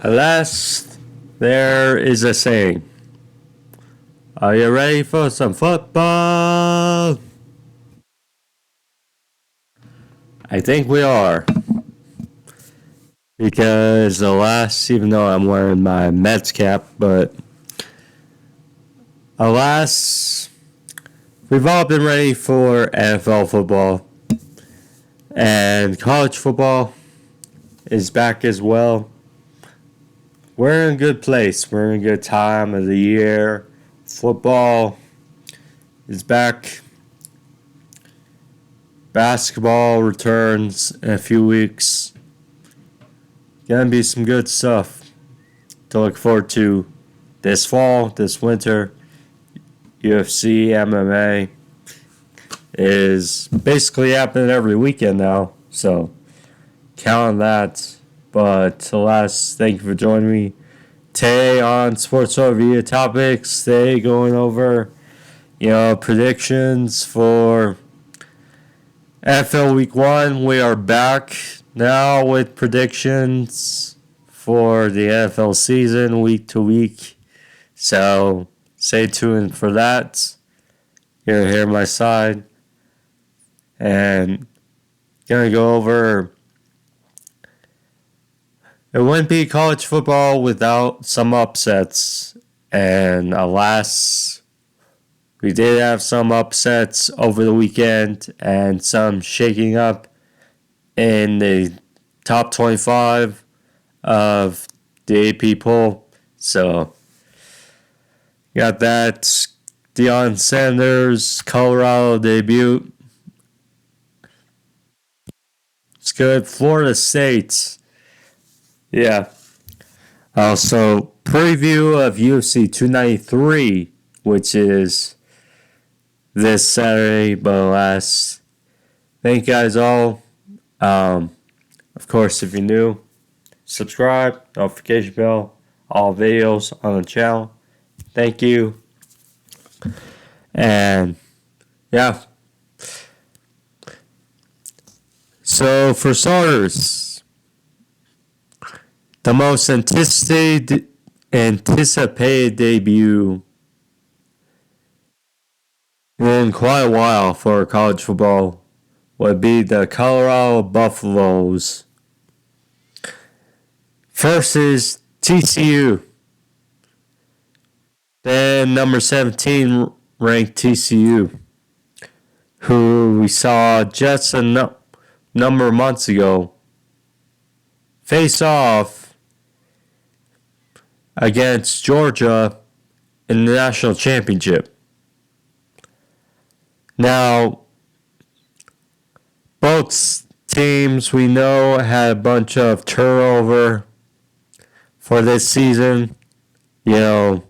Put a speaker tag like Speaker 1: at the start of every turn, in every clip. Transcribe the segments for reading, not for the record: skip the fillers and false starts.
Speaker 1: Alas, there is a saying. Are you ready for some football? I think we are. Because even though I'm wearing my Mets cap, but alas, we've all been ready for NFL football. And college football is back as well. We're in a good place. We're in a good time of the year. Football is back. Basketball returns in a few weeks. Gonna be some good stuff to look forward to this fall, this winter. UFC, MMA is basically happening every weekend now, so count on that. But alas, thank you for joining me today on Sports Overview Of Topics. Today going over, predictions for NFL Week 1. We are back now with predictions for the NFL season week to week. So stay tuned for that. You're here on my side. And gonna go over. It wouldn't be college football without some upsets. And alas, we did have some upsets over the weekend and some shaking up in the top 25 of the AP poll. So, got that Deion Sanders, Colorado debut. It's good. Florida State. Yeah. Also, preview of UFC 293, which is this Saturday, but alas, thank you guys all. Of course, if you're new, subscribe, notification bell, all videos on the channel. Thank you. And yeah. So for starters, the most anticipated debut in quite a while for college football would be the Colorado Buffaloes versus TCU. Then number 17 ranked TCU, who we saw just a number of months ago face off against Georgia in the national championship. Now, both teams we know had a bunch of turnover for this season. Of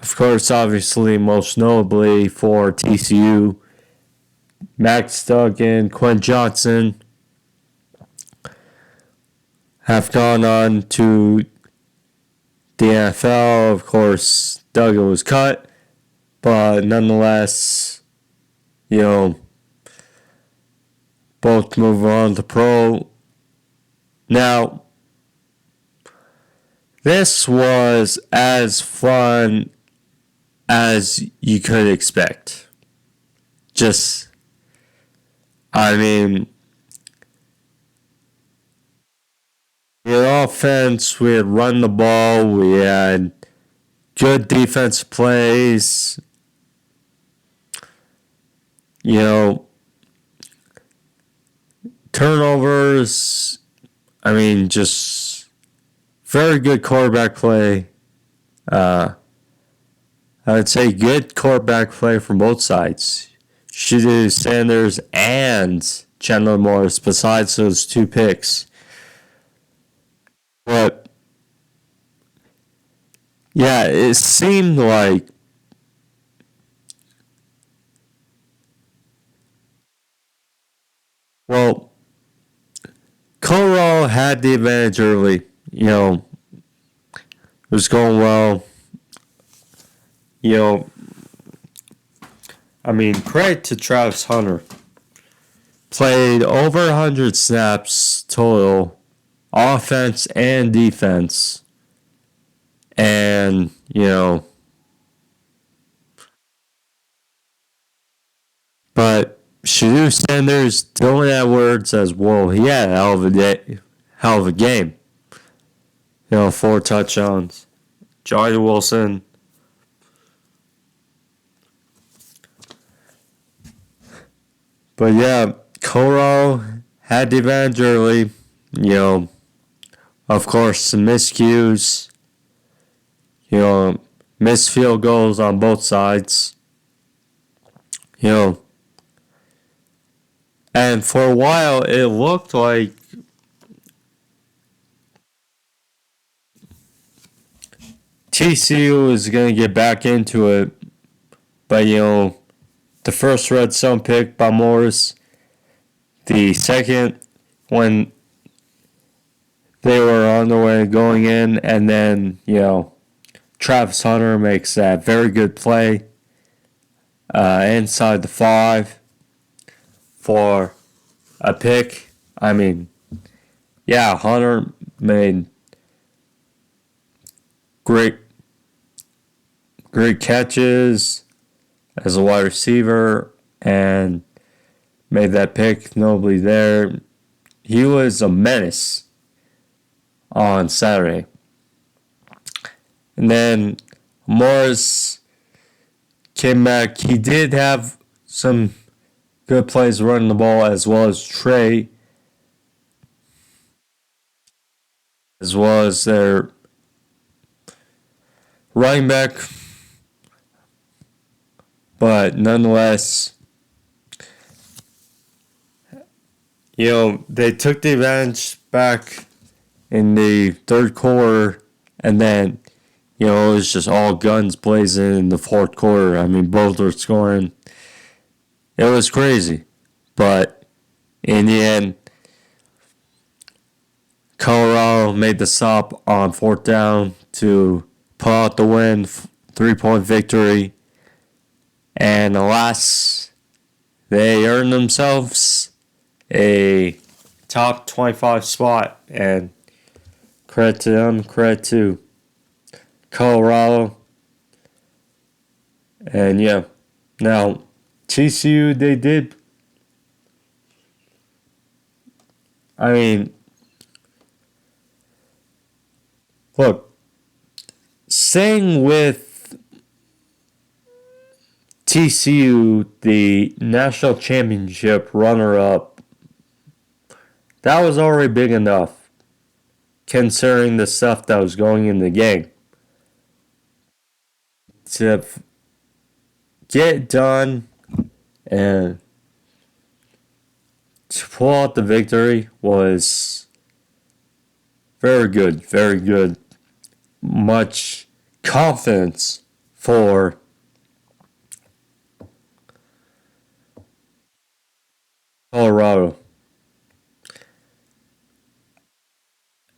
Speaker 1: course, obviously, most notably for TCU, Max Duggan, Quinn Johnson have gone on to the NFL. Of course, Duggan was cut, but nonetheless, both move on to pro. Now, this was as fun as you could expect. In offense, we had run the ball, we had good defensive plays, turnovers, just very good quarterback play. I would say good quarterback play from both sides. Shedeur Sanders and Chandler Morris, besides those two picks. But, yeah, it seemed like Colorado had the advantage early. It was going well. Credit to Travis Hunter. Played over 100 snaps total offense and defense. And, but Shadou Sanders, Dylan Edwards as well, he had a hell of a game. 4 touchdowns. Johnny Wilson. But yeah, Colorado had the advantage early. Of course, some miscues. Missed field goals on both sides. And for a while, it looked like TCU was going to get back into it. But, the first red zone pick by Morris, the second when they were on their way going in, and then, Travis Hunter makes that very good play inside the 5 for a pick. I mean, yeah, Hunter made great catches as a wide receiver and made that pick notably there. He was a menace on Saturday. And then Morris came back. He did have some good plays running the ball, as well as Trey, as well as their running back. But nonetheless, they took the advantage back in the third quarter, and then, it was just all guns blazing in the fourth quarter. I mean, both were scoring. It was crazy. But in the end, Colorado made the stop on fourth down to pull out the win, 3-point victory. And alas, they earned themselves a top 25 spot. And credit to them, credit to Colorado. And yeah, now TCU, they did. I mean, look, staying with TCU, the national championship runner-up, that was already big enough, considering the stuff that was going in the game. To get it done and to pull out the victory was very good, very good. Much confidence for Colorado.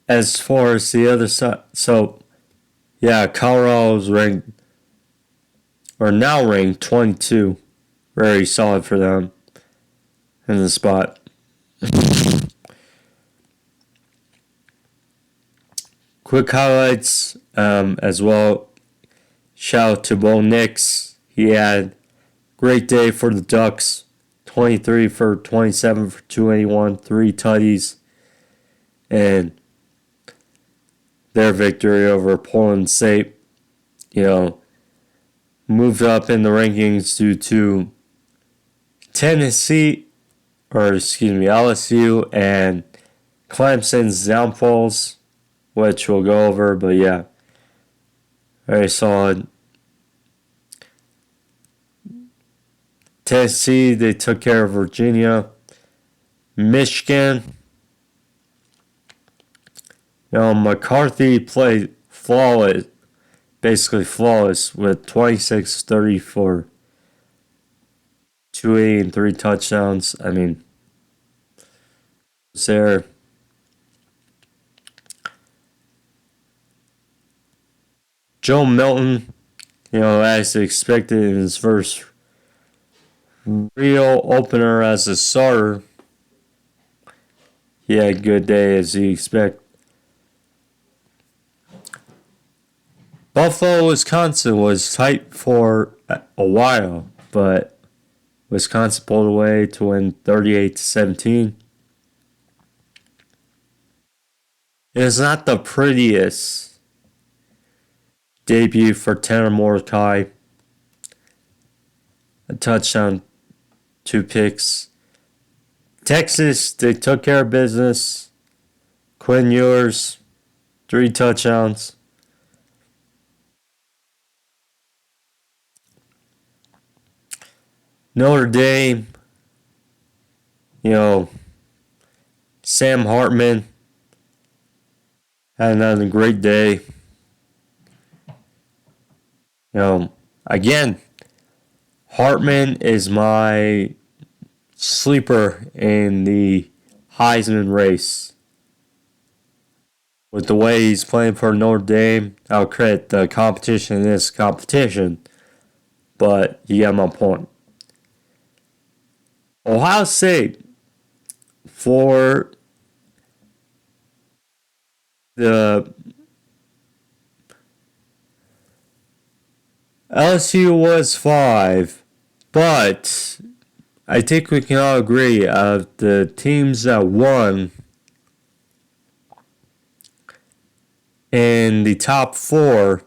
Speaker 1: As far as the other side, so yeah, Colorado's ranked, or now ranked 22. Very solid for them in the spot. Quick highlights as well. Shout out to Bo Nix. He had a great day for the Ducks. 23 for 27 for 281, 3 tutties. And their victory over Portland State, moved up in the rankings due to LSU and Clemson's downfalls, which we'll go over, but yeah, very solid. Tennessee, they took care of Virginia. Michigan, McCarthy played flawless, basically flawless, with 26-30 for 280 and 3 touchdowns. I mean, it's there. Joe Milton, as expected in his first real opener as a starter, he had a good day as he expect. Buffalo, Wisconsin was tight for a while, but Wisconsin pulled away to win 38-17. It's not the prettiest debut for Tanner Mordecai. A touchdown, 2 picks. Texas, they took care of business. Quinn Ewers, 3 touchdowns. Notre Dame, Sam Hartman had another great day. Again, Hartman is my sleeper in the Heisman race. With the way he's playing for Notre Dame, I'll credit the competition in this competition, but you get my point. Ohio State, for the LSU was 5, but I think we can all agree of the teams that won in the top 4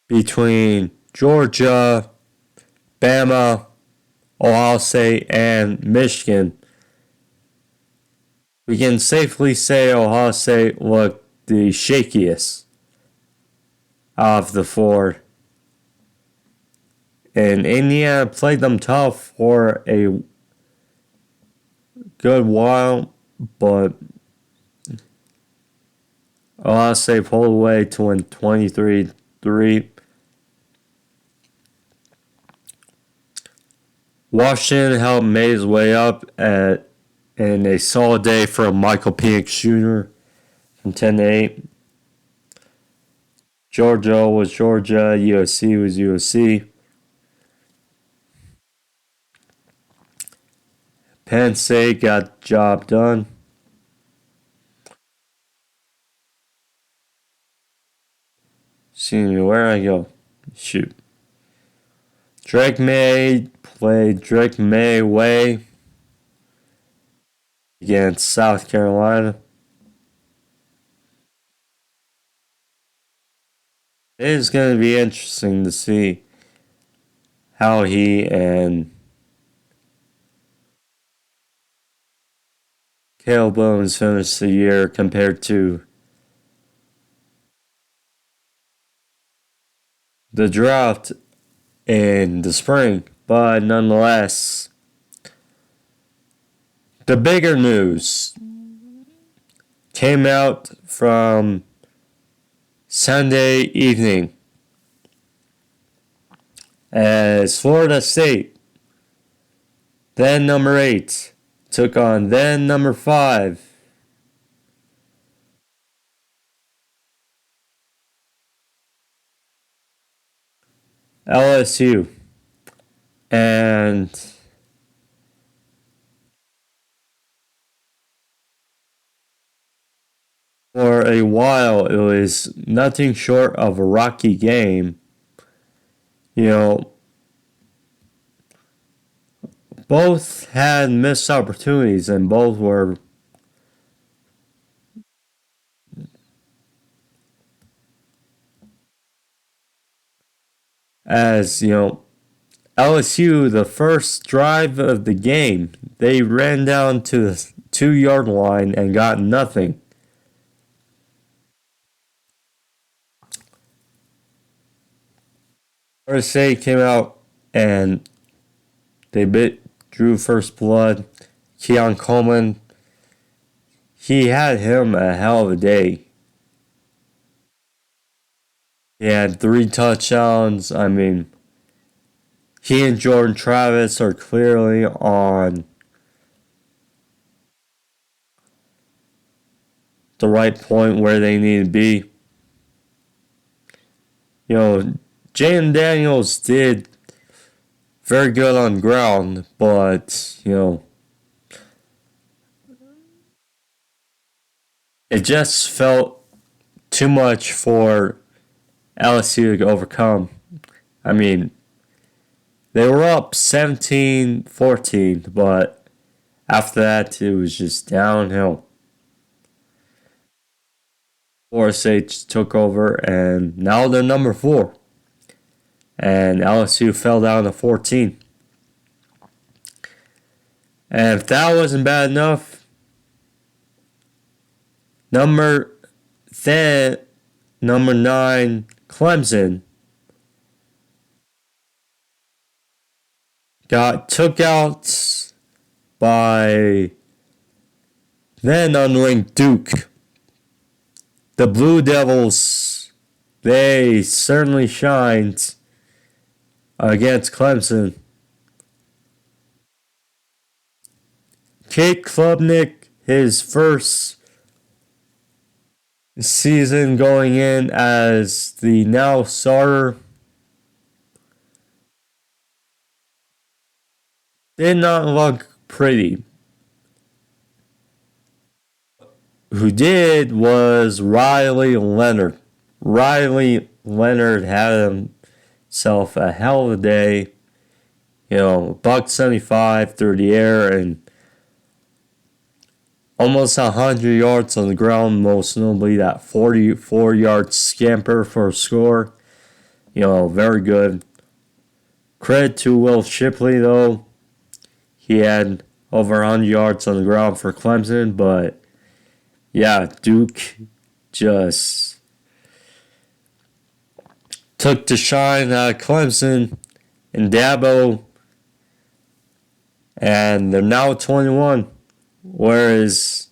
Speaker 1: between Georgia, Bama, Ohio State, and Michigan. We can safely say Ohio State looked the shakiest of the 4. And Indiana played them tough for a good while, but Ohio State pulled away to win 23-3. Washington helped made his way up in a solid day for Michael Penix Jr. from 10-8. Georgia was Georgia. USC was USC. Penn State got the job done. Excuse me, where I go? Shoot. Drake May played Drake May way against South Carolina. It is going to be interesting to see how he and Caleb Williams finish the year compared to the draft in the spring. But nonetheless, the bigger news came out from Sunday evening as Florida State, then number 8, took on then number 5, LSU. And for a while, it was nothing short of a rocky game. Both had missed opportunities and both were LSU, the first drive of the game, they ran down to the 2-yard line and got nothing. Florida State came out and they drew first blood. Keon Coleman, he had him a hell of a day. He had 3 touchdowns. I mean, he and Jordan Travis are clearly on the right point where they need to be. Jaden Daniels did very good on ground, but, it just felt too much for LSU to overcome. I mean, they were up 17-14, but after that, it was just downhill. Florida State took over, and now they're number 4. And LSU fell down to 14. And if that wasn't bad enough, number 9, Clemson, got took out by then unranked Duke. The Blue Devils, they certainly shined against Clemson. Kate Klubnik, his first season going in as the now starter, did not look pretty. Who did was Riley Leonard. Riley Leonard had himself a hell of a day. $175 through the air and almost 100 yards on the ground, most notably that 44-yard scamper for a score. Very good. Credit to Will Shipley, though. He had over 100 yards on the ground for Clemson, but yeah, Duke just took the shine out of Clemson and Dabo, and they're now 21. Whereas,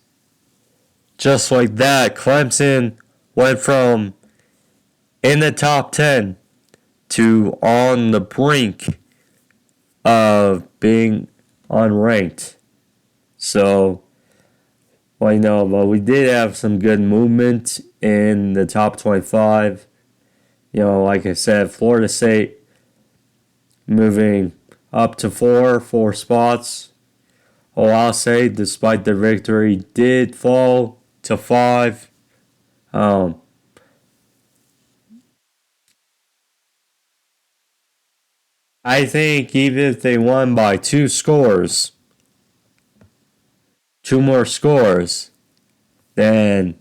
Speaker 1: just like that, Clemson went from in the top 10 to on the brink of being unranked. So, but we did have some good movement in the top 25. Like I said, Florida State moving up to 4 spots. Ohio State, despite their victory, did fall to 5. I think even if they won by 2 more scores, then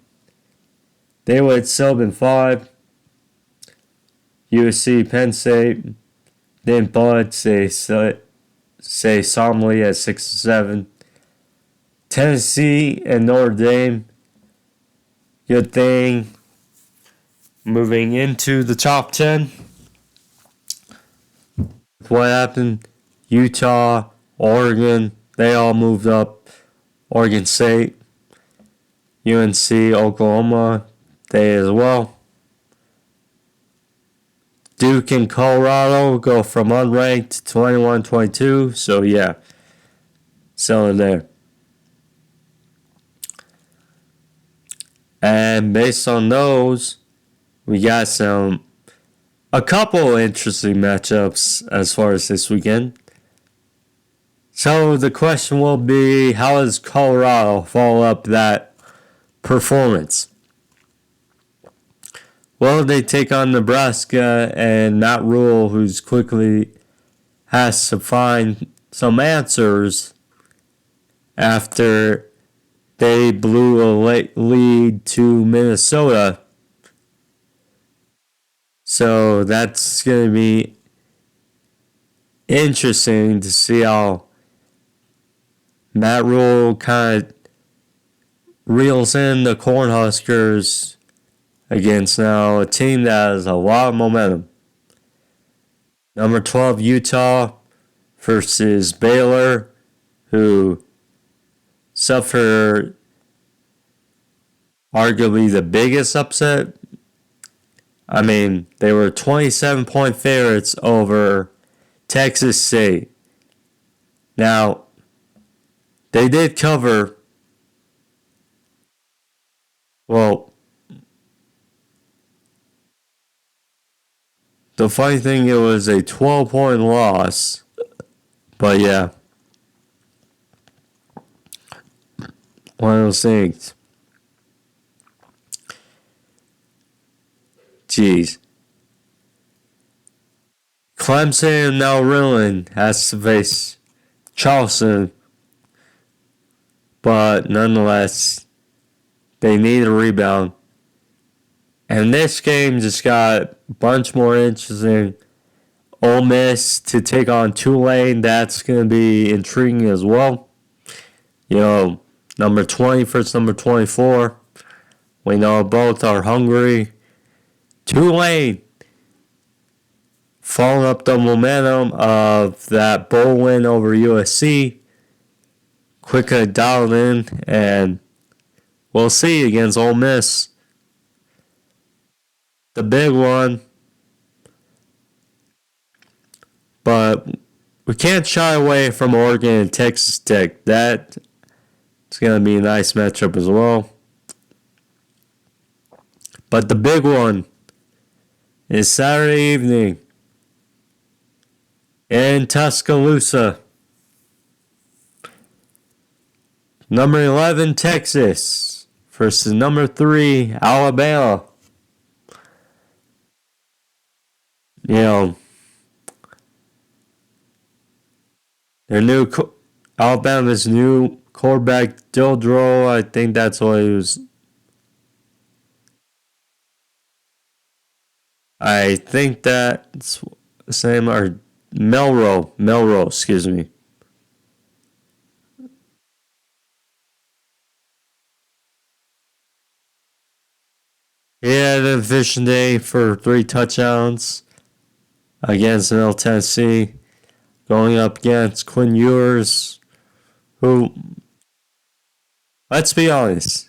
Speaker 1: they would still been 5. USC, Penn State didn't budge. They say solemnly at 6 and 7. Tennessee and Notre Dame, good thing, moving into the top 10. What happened? Utah, Oregon, they all moved up. Oregon State, UNC, Oklahoma, they as well. Duke and Colorado go from unranked to 21-22. So, yeah, still in there. And based on those, we got a couple interesting matchups as far as this weekend. So the question will be, how does Colorado follow up that performance? Well, they take on Nebraska and Matt Rule, who's quickly has to find some answers after they blew a late lead to Minnesota. So that's going to be interesting to see how Matt Rule kind of reels in the Cornhuskers against now a team that has a lot of momentum. Number 12, Utah versus Baylor, who suffered arguably the biggest upset. I mean, they were 27-point favorites over Texas State. Now, they did cover. Well, the funny thing, it was a 12-point loss. But yeah, one of those things. Jeez. Clemson now reeling has to face Charleston, but nonetheless, they need a rebound. And this game just got a bunch more interesting. Ole Miss to take on Tulane, that's going to be intriguing as well. You know, number 20 versus number 24. We know both are hungry. Tulane following up the momentum of that bowl win over USC. Quicker dialed in, and we'll see against Ole Miss. The big one. But we can't shy away from Oregon and Texas Tech. That is going to be a nice matchup as well. But the big one is Saturday evening in Tuscaloosa. Number 11, Texas versus number 3, Alabama. You know, Alabama's new quarterback, Dildro, I think that's what he was. I think that's the same, or Melrose, excuse me. He had an efficient day for 3 touchdowns against Middle Tennessee, going up against Quinn Ewers, who, let's be honest,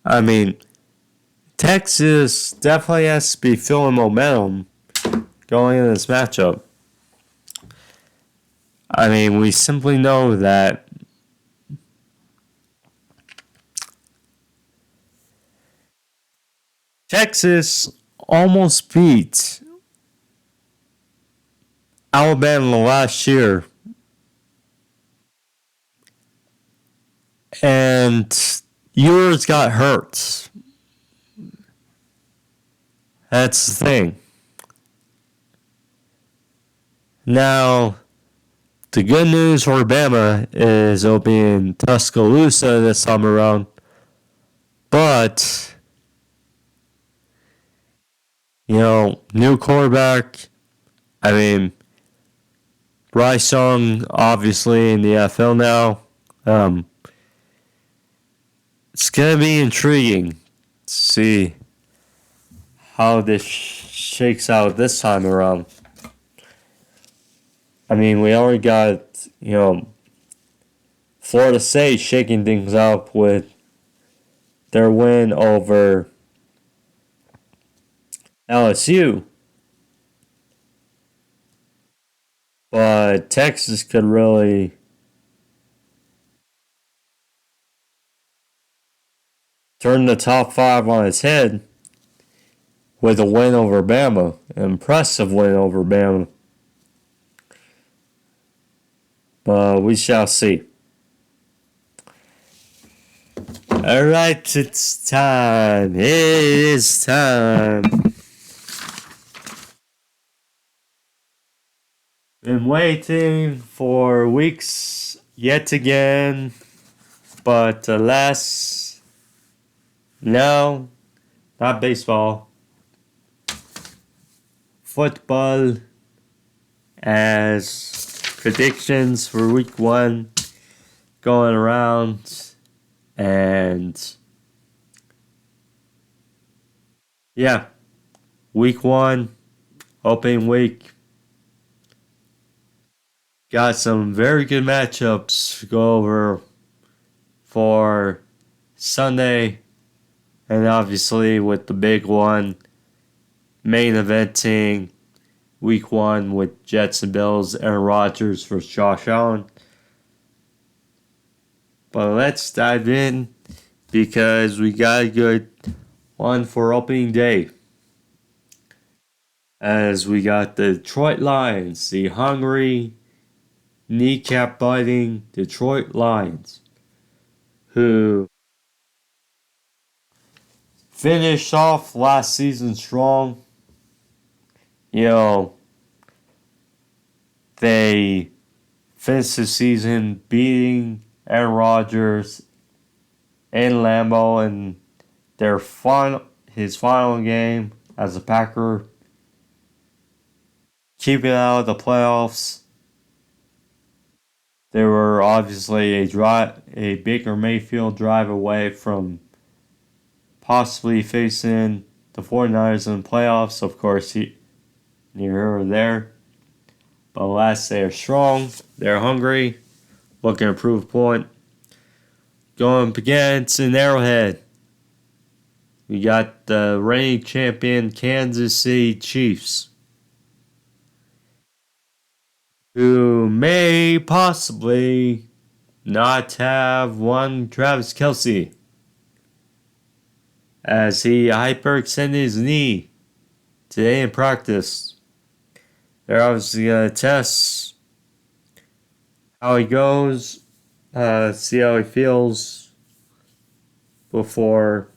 Speaker 1: I mean, Texas definitely has to be feeling momentum going into this matchup. I mean, we simply know that Texas almost beat Alabama last year. And Ewers got hurt. That's the thing. Now, the good news for Alabama is it'll be in Tuscaloosa this time around. But, you know, new quarterback. I mean, Bryce Young, obviously, in the NFL now. It's going to be intriguing to see how this shakes out this time around. I mean, we already got, you know, Florida State shaking things up with their win over LSU. But Texas could really turn the top 5 on its head with a win over Bama. An impressive win over Bama. But we shall see. Alright, it's time. It is time. Been waiting for weeks yet again. But alas, no, not baseball. Football, as predictions for week 1 going around, and yeah, week 1, opening week, got some very good matchups to go over for Sunday, and obviously with the big one, main eventing week 1 with Jets and Bills, Aaron Rodgers versus Josh Allen. But let's dive in because we got a good one for opening day. As we got the Detroit Lions, the hungry, kneecap biting Detroit Lions, who finished off last season strong. You know, They finished the season beating Aaron Rodgers in Lambeau in his final game as a Packer, keeping out of the playoffs. They were obviously a Baker Mayfield drive away from possibly facing the 49ers in the playoffs. Of course, neither here or there. But alas, they are strong. They're hungry. Looking to prove a point. Going up against an Arrowhead. We got the reigning champion Kansas City Chiefs, who may possibly not have one Travis Kelce, as he hyperextended his knee today in practice. They're obviously going to test how he goes, see how he feels before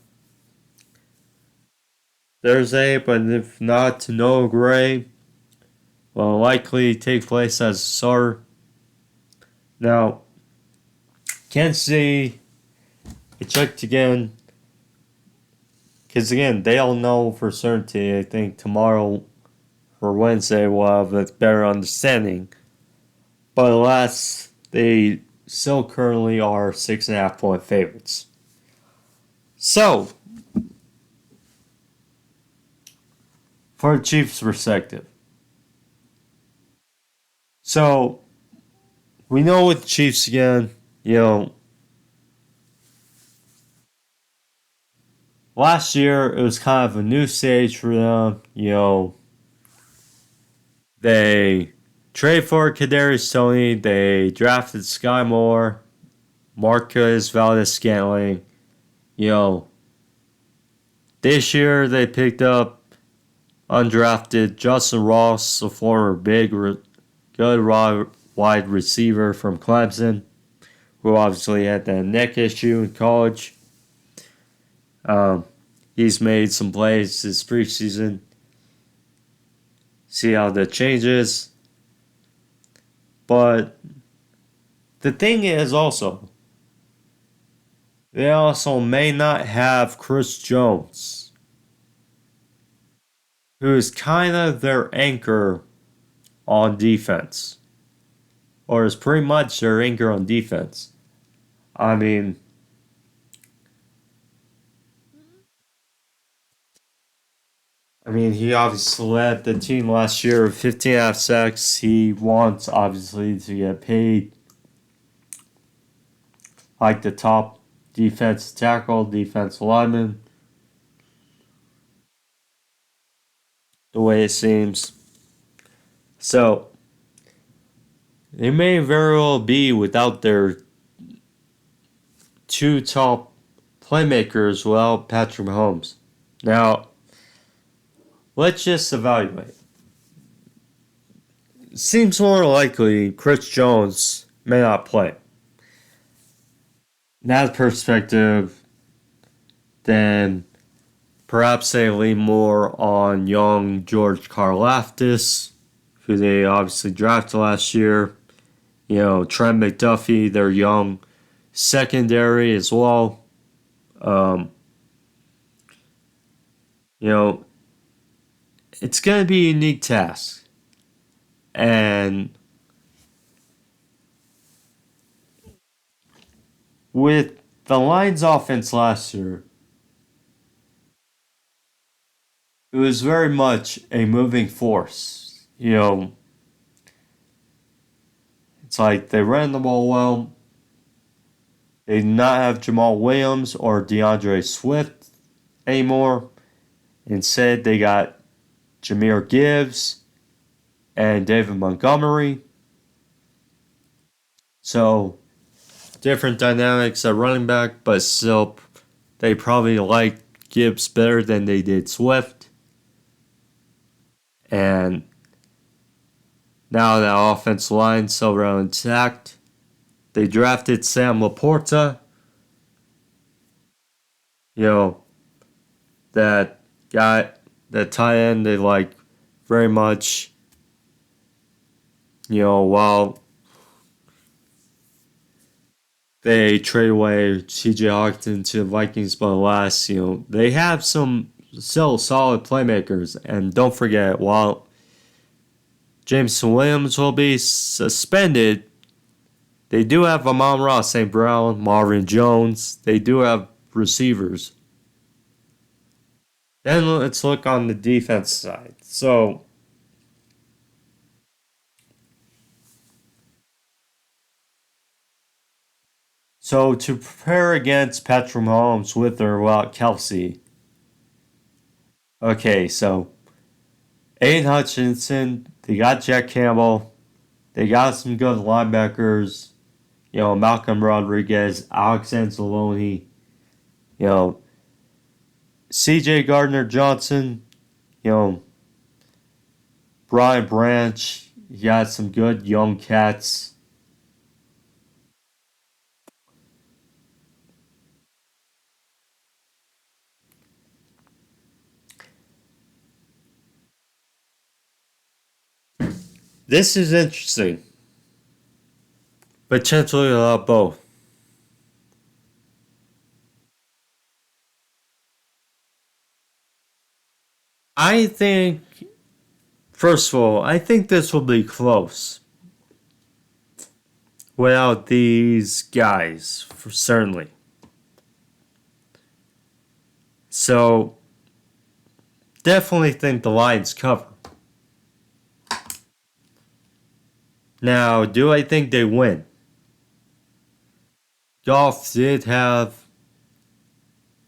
Speaker 1: Thursday, but if not, Noah Gray will likely take place as a starter. Now, Kansas City, I checked again, because again, they all know for certainty. I think tomorrow or Wednesday we'll have a better understanding. But alas, they still currently are 6.5 point favorites. So, for the Chiefs' perspective. So, we know with the Chiefs again, last year it was kind of a new stage for them. They traded for Kadarius Toney. They drafted Sky Moore, Marcus Valdes-Scantling. This year they picked up undrafted Justin Ross, a former good wide receiver from Clemson, who obviously had that neck issue in college. He's made some plays this preseason. See how that changes. But the thing is also, they also may not have Chris Jones, who is kind of their anchor on defense. Or is pretty much their anchor on defense. I mean, he obviously led the team last year with 15.5 sacks. He wants, obviously, to get paid like the top defensive tackle, defensive lineman. The way it seems. So, they may very well be without their two top playmakers without Patrick Mahomes. Now, let's just evaluate. It seems more likely Chris Jones may not play. In that perspective, then perhaps they lean more on young George Karlaftis, who they obviously drafted last year. Trent McDuffie, their young secondary as well. It's going to be a unique task. And with the Lions offense last year, it was very much a moving force. It's like they ran the ball well. They did not have Jamal Williams or DeAndre Swift anymore. Instead, they got Jahmyr Gibbs and David Montgomery. So, different dynamics at running back, but still, they probably like Gibbs better than they did Swift. And now the offensive line is still around intact. They drafted Sam Laporta. That guy, that tight end, they like very much While they trade away CJ Hawkinson to the Vikings, but alas, they have some still solid playmakers. And don't forget, while Jameson Williams will be suspended, they do have Amon-Ra St. Brown, Marvin Jones. They do have receivers. Then let's look on the defense side. So to prepare against Patrick Mahomes with or without Kelsey, okay, so Aiden Hutchinson, they got Jack Campbell, they got some good linebackers, Malcolm Rodriguez, Alex Anzalone, you know, CJ Gardner Johnson, you know, Brian Branch, you got some good young cats. This is interesting. Potentially a lot both. I think, first of all, I think this will be close without these guys, for certainly. So, definitely think the Lions cover. Now, do I think they win? Goff did have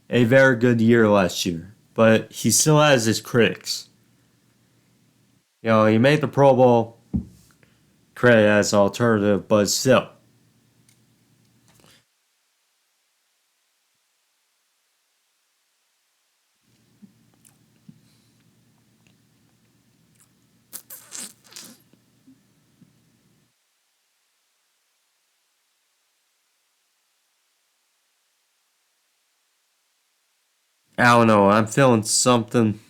Speaker 1: a very good year last year, but he still has his critics. He made the Pro Bowl, credit as an alternative, but still. I don't know, I'm feeling something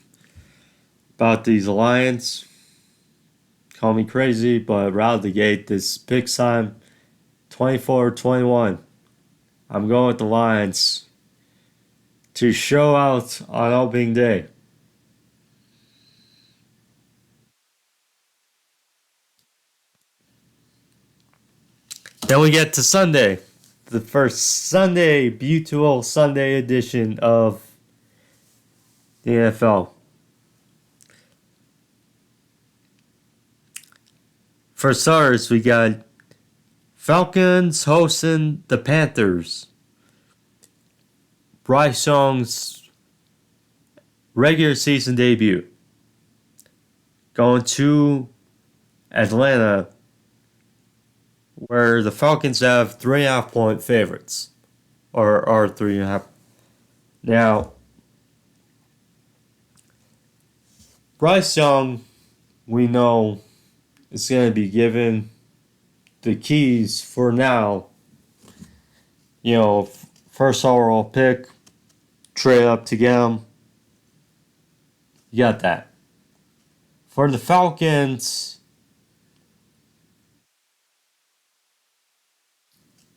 Speaker 1: about these Lions. Call me crazy, but right out the gate, this big time 24-21. I'm going with the Lions to show out on opening day. Then we get to Sunday, the first Sunday, beautiful Sunday edition of the NFL. For starters, we got Falcons hosting the Panthers. Bryce Young's regular season debut. Going to Atlanta, where the Falcons have 3.5-point favorites. Or are 3.5. Now, Bryce Young, we know, is going to be given the keys for now. First overall pick, trade up to get him. You got that. For the Falcons,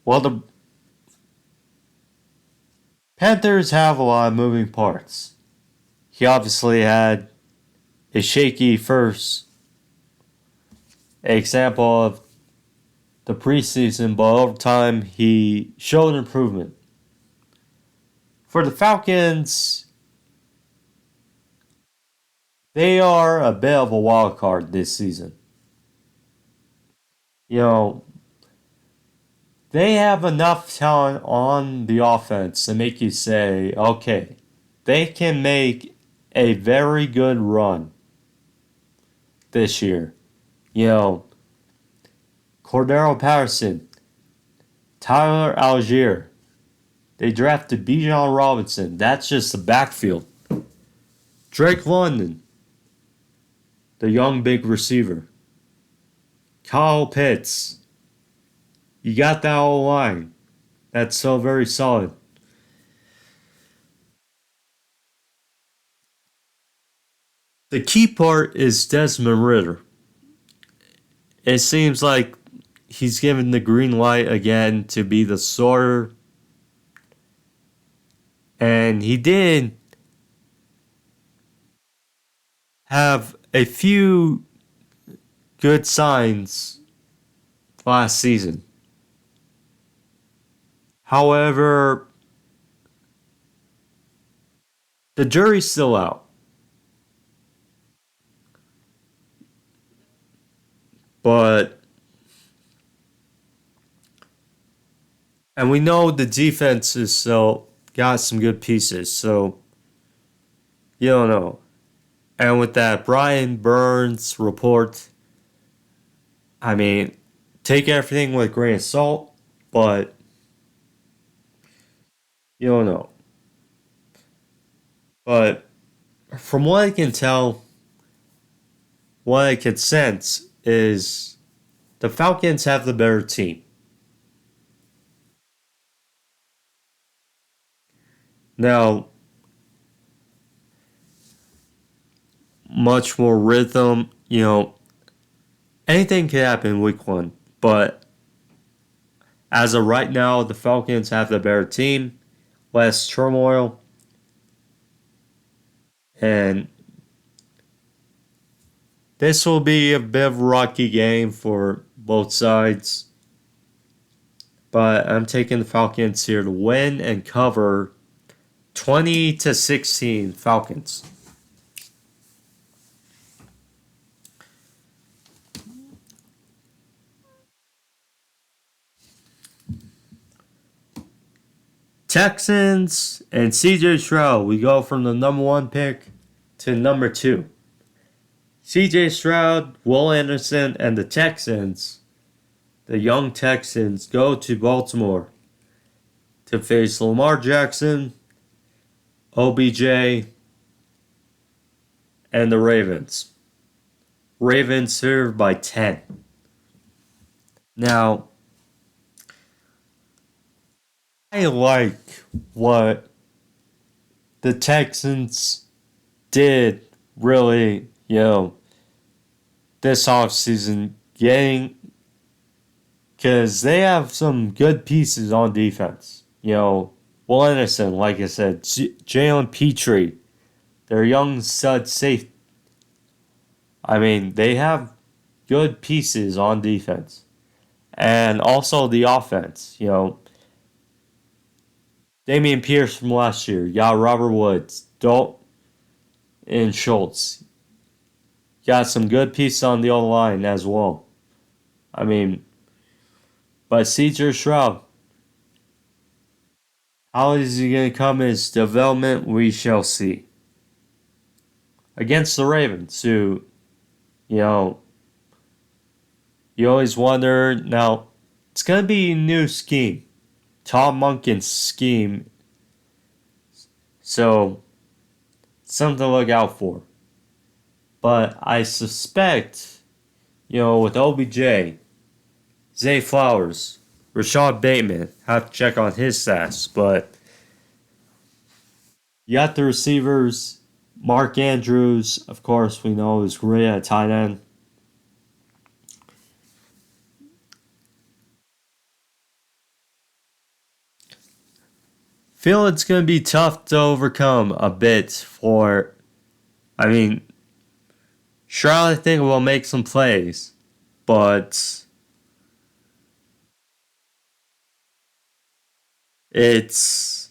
Speaker 1: well, the Panthers have a lot of moving parts. He obviously had a shaky first example of the preseason, but over time he showed improvement. For the Falcons, they are a bit of a wild card this season. They have enough talent on the offense to make you say, okay, they can make a very good run this year. Cordero Patterson, Tyler Algier. They drafted Bijan Robinson. That's just the backfield. Drake London, the young big receiver. Kyle Pitts. You got that whole line. That's so very solid. The key part is Desmond Ritter. it seems like he's given the green light again to be the starter. And he did have a few good signs last season. However, the jury's still out. But, and we know the defense is still got some good pieces. So, you don't know. And with that Brian Burns report, I mean, take everything with a grain of salt, but you don't know. But from what I can tell, what I can sense is the Falcons have the better team. Now, much more rhythm, anything can happen week one. But as of right now, the Falcons have the better team, less turmoil, and this will be a bit of a rocky game for both sides. But I'm taking the Falcons here to win and cover 20-16 Falcons. Texans and CJ Stroud. We go from the number 1 pick to number 2. CJ Stroud, Will Anderson, and the Texans, the young Texans, go to Baltimore to face Lamar Jackson, OBJ, and the Ravens. Ravens served by 10. Now, I like what the Texans did really, this offseason, getting, because they have some good pieces on defense. Will Anderson, like I said, Jalen Petrie, their young stud safe. I mean, they have good pieces on defense. And also the offense, Damian Pierce from last year. Got Robert Woods. And Schultz. Got some good pieces on the other line as well. I mean, but CJ Stroud, how is he going to come in his development? We shall see. Against the Ravens, who, you always wonder. Now, it's going to be a new scheme. Tom Monken's scheme. So, something to look out for. But I suspect, with OBJ, Zay Flowers, Rashad Bateman, have to check on his stats. But you got the receivers, Mark Andrews, of course, we know is great at tight end. Feel it's going to be tough to overcome a bit for, Stroud, I think, will make some plays, but it's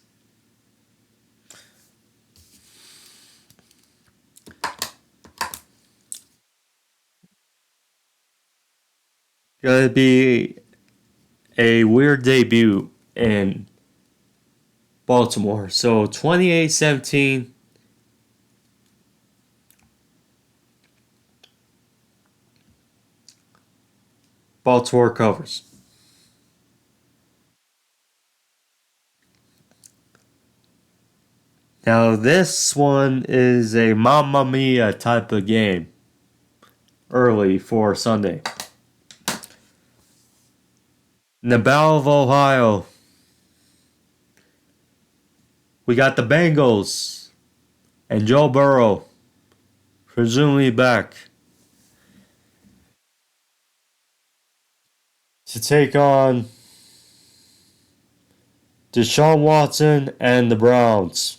Speaker 1: going to be a weird debut in Baltimore. So 28-17. Baltimore covers. Now this one is a Mamma Mia type of game. Early for Sunday. In the Battle of Ohio, we got the Bengals and Joe Burrow, presumably back. to take on Deshaun Watson and the Browns.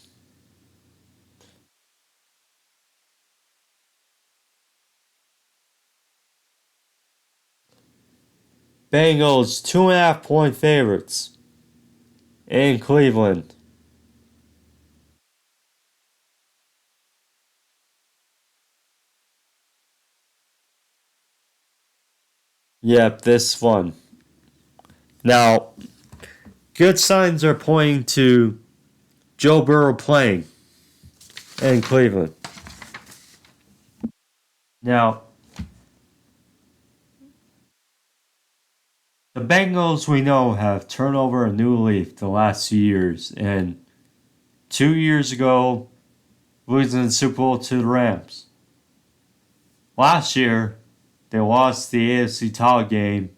Speaker 1: Bengals 2.5 point favorites in Cleveland. Yep, this one. Now, good signs are pointing to Joe Burrow playing in Cleveland. Now, the Bengals we know have turned over a new leaf the last few years, and 2 years ago, losing the Super Bowl to the Rams. Last year, they lost the AFC title game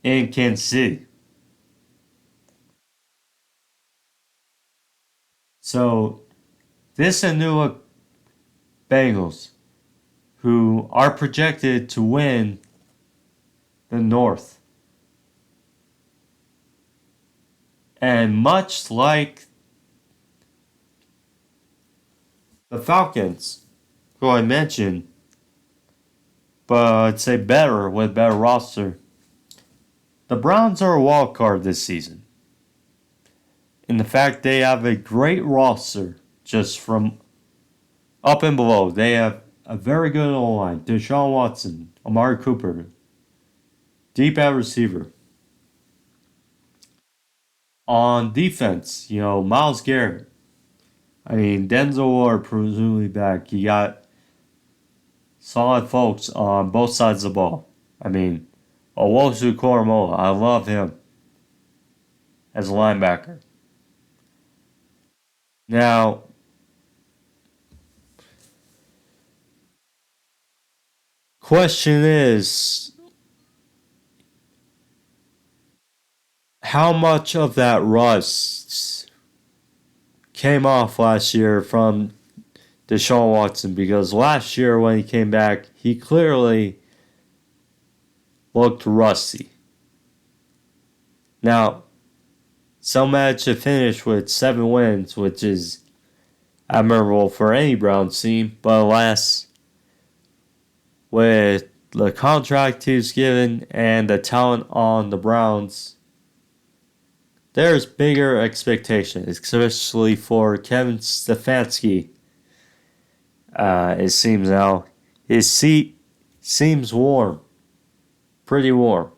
Speaker 1: in Kansas City. So, this is a new look Bengals, who are projected to win the North. And much like the Falcons, who I mentioned, but I'd say better with better roster, the Browns are a wild card this season. In the fact they have a great roster just from up and below. They have a very good O-line. Deshaun Watson, Amari Cooper, deep at receiver. On defense, Myles Garrett. I mean, Denzel Ward presumably back. You got solid folks on both sides of the ball. I mean, Owosu Koromoa, I love him as a linebacker. Now, question is, how much of that rust came off last year from Deshaun Watson? Because last year when he came back, he clearly looked rusty. Now, some managed to finish with 7 wins, which is admirable for any Browns team, but alas, with the contract he was given and the talent on the Browns, there's bigger expectations, especially for Kevin Stefanski. It seems now his seat seems warm, pretty warm.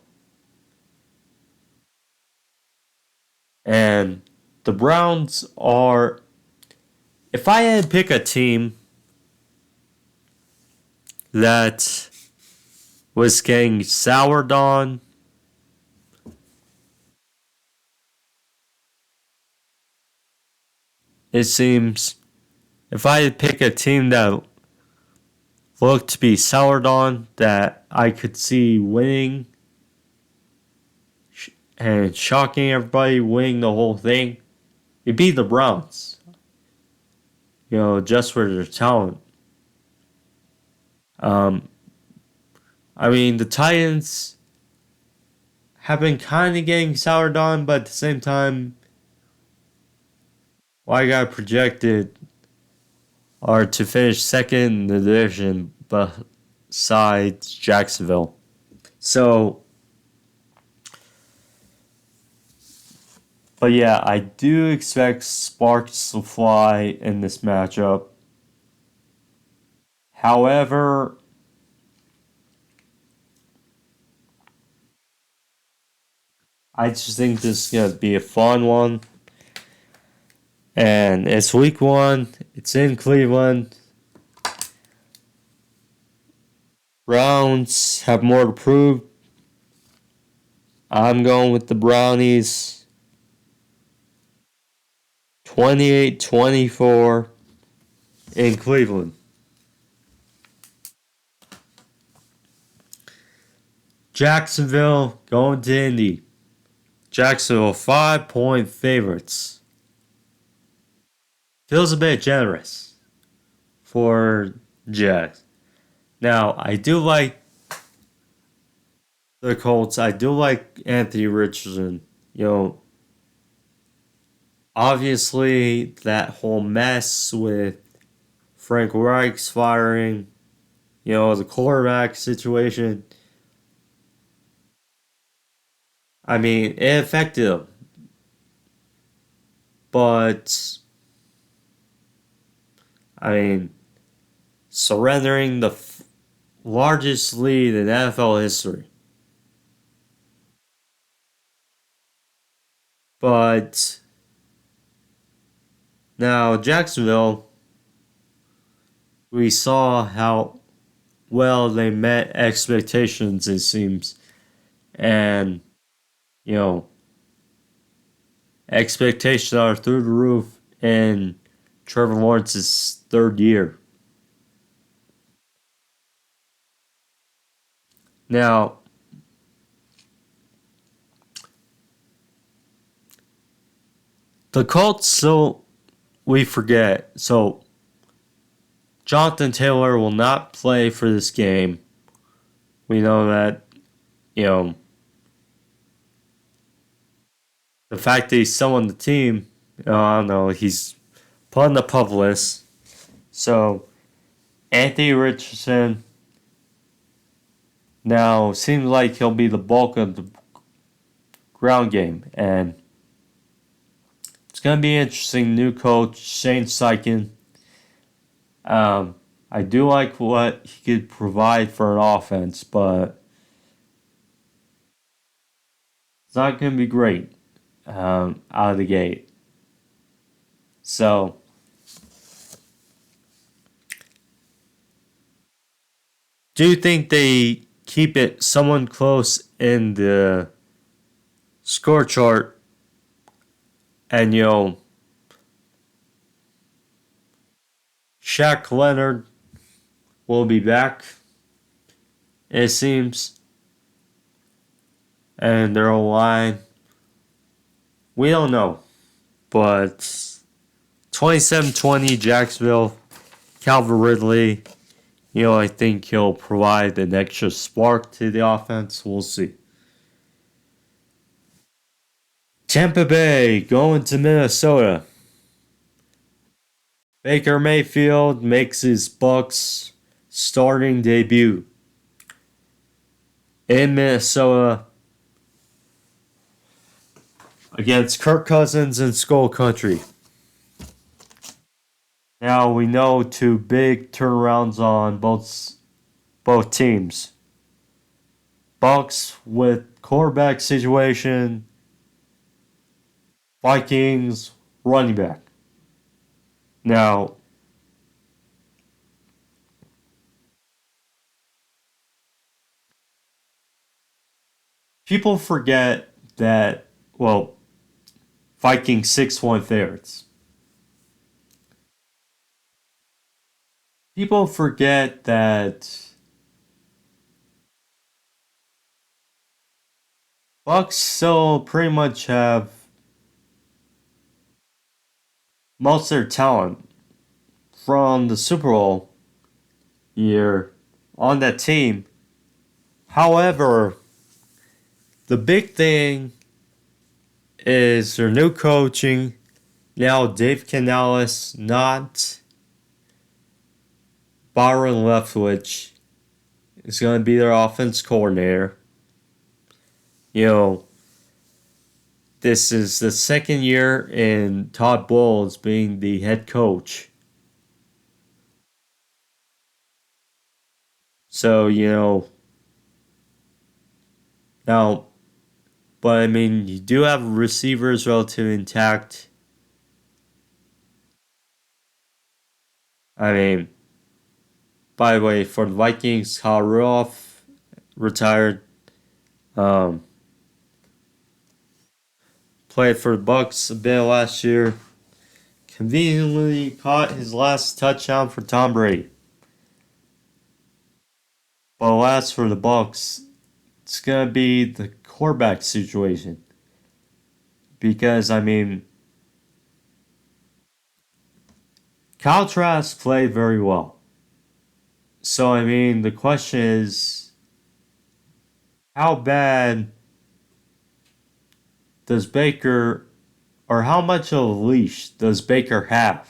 Speaker 1: And the Browns are, if I had to pick a team that was getting soured on, it seems, if I had to pick a team that looked to be soured on, that I could see winning and shocking everybody, winning the whole thing, it'd be the Browns. Just for their talent. I mean, the Titans have been kind of getting soured on, but at the same time, I got projected are to finish second in the division besides Jacksonville. So, but yeah, I do expect sparks to fly in this matchup. However, I just think this is going to be a fun one. And it's week 1. It's in Cleveland. Browns have more to prove. I'm going with the Brownies. 28-24 in Cleveland. Jacksonville going to Indy. Jacksonville 5-point favorites. Feels a bit generous for Jags. Now, I do like the Colts, I do like Anthony Richardson. You know, obviously that whole mess with Frank Reich's firing, the quarterback situation. I mean, it affected him, but I mean, surrendering the largest lead in NFL history. But now, Jacksonville, we saw how well they met expectations, it seems. And, you know, expectations are through the roof in Trevor Lawrence's third year. Now, the Colts, so we forget. So, Jonathan Taylor will not play for this game. We know that, you know, the fact that he's still on the team, I don't know, he's put on the pup list. So, Anthony Richardson now seems like he'll be the bulk of the ground game. And it's going to be interesting. New coach, Shane Steichen. I do like what he could provide for an offense, but it's not going to be great out of the gate. So, do you think they keep it someone close in the score chart and, Shaq Leonard will be back, it seems, and their line? We don't know, but 27-20 Jacksonville, Calvin Ridley, I think he'll provide an extra spark to the offense. We'll see. Tampa Bay going to Minnesota. Baker Mayfield makes his Bucs starting debut in Minnesota against Kirk Cousins and Skull Country. Now we know two big turnarounds on both teams. Bucs with quarterback situation, Vikings running back. Now, people forget that, Vikings 6-1 favorites. People forget that Bucs still pretty much have most of their talent from the Super Bowl year on that team. However, the big thing is their new coaching. Now Dave Canales, not Byron Leftwich, is going to be their offense coordinator. This is the second year in Todd Bowles being the head coach. So, now, but I mean, you do have receivers relatively intact. I mean, by the way, for the Vikings, Kyle Rudolph retired. Played for the Bucs a bit last year. Conveniently caught his last touchdown for Tom Brady. But last for the Bucs, it's gonna be the quarterback situation. Because I mean, Kyle Trask played very well. So I mean, the question is, how bad does Baker, or how much of a leash does Baker have?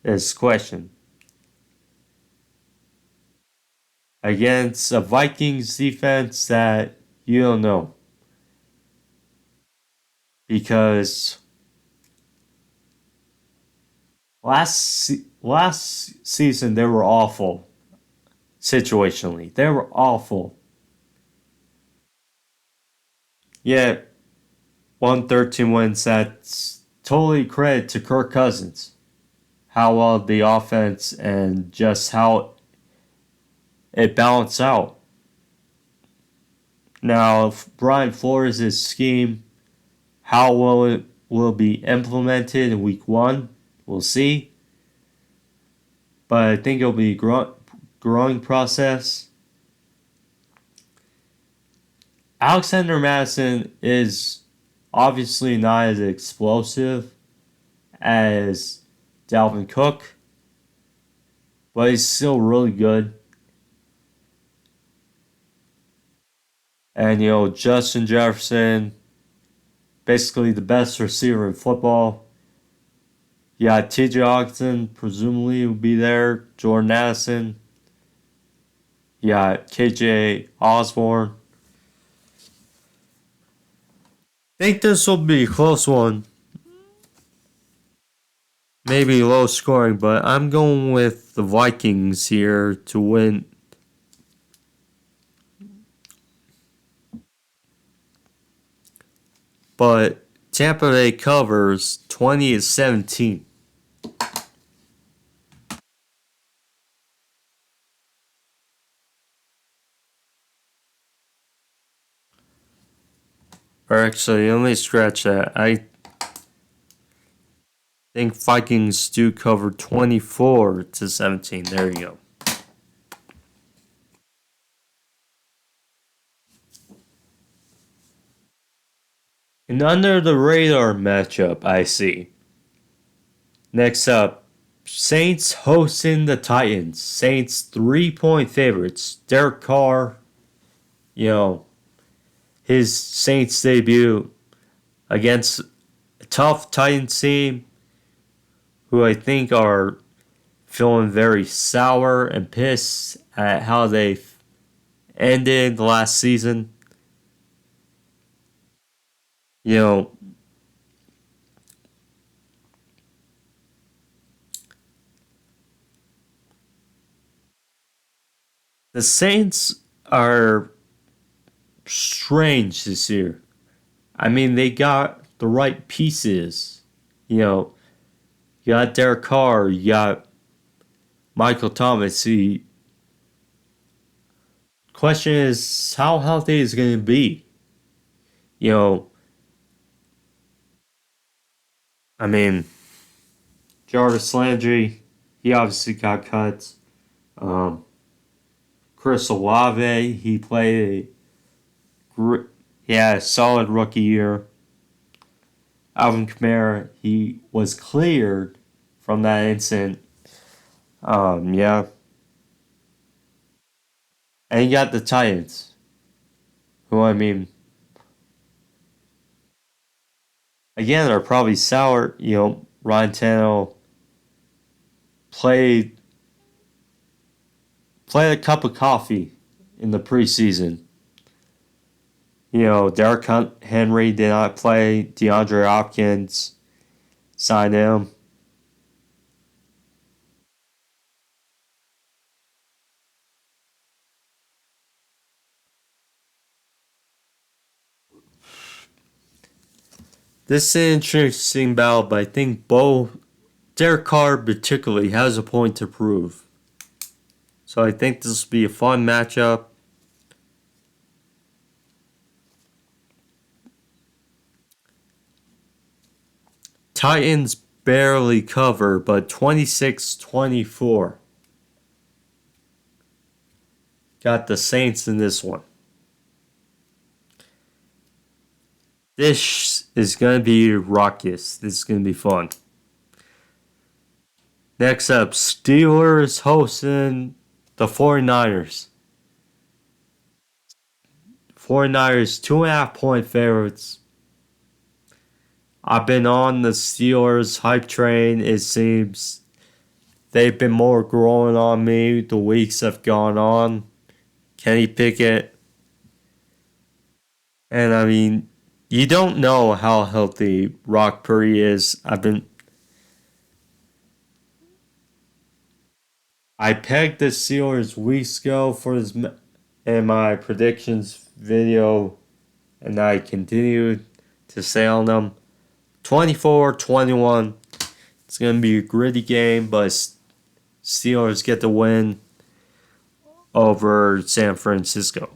Speaker 1: Is the question. Against a Vikings defense that you don't know. Because last season they were awful situationally. They were awful. Yet 113 wins. That's totally credit to Kirk Cousins. How well the offense and just how it balanced out. Now, if Brian Flores' scheme, how well it will be implemented in week one, we'll see. But I think it'll be a growing process. Alexander Madison is obviously not as explosive as Dalvin Cook, but he's still really good. And, Justin Jefferson, basically the best receiver in football. Yeah, TJ Hawkinson presumably will be there. Jordan Addison. Yeah, KJ Osborne. I think this will be a close one. Maybe low scoring, but I'm going with the Vikings here to win. But Tampa Bay covers 20-17. Or actually, let me scratch that. I think Vikings do cover 24-17. There you go. An under the radar matchup, I see. Next up, Saints hosting the Titans. Saints 3-point favorites. Derek Carr, his Saints debut against a tough Titans team who I think are feeling very sour and pissed at how they ended the last season. The Saints are strange this year. I mean, they got the right pieces. You got Derek Carr, you got Michael Thomas. The question is, how healthy is it going to be? You know, I mean, Jarvis Landry, he obviously got cut. Um, Chris Olave, he had a solid rookie year. Alvin Kamara, he was cleared from that incident. Yeah. And you got the Titans, who, I mean, again, are probably sour. Ryan Tannehill played a cup of coffee in the preseason. Derrick Henry did not play. DeAndre Hopkins signed him. This is an interesting battle, but I think Derek Carr particularly has a point to prove. So I think this will be a fun matchup. Titans barely cover, but 26-24. Got the Saints in this one. This is going to be raucous. This is going to be fun. Next up, Steelers hosting the 49ers. 49ers 2.5-point favorites. I've been on the Steelers hype train. It seems they've been more growing on me the weeks have gone on. Kenny Pickett. And I mean, you don't know how healthy Rock Purdy is. I pegged the Steelers weeks ago for this in my predictions video, and I continued to say on them. 24-21. It's going to be a gritty game, but Steelers get the win over San Francisco.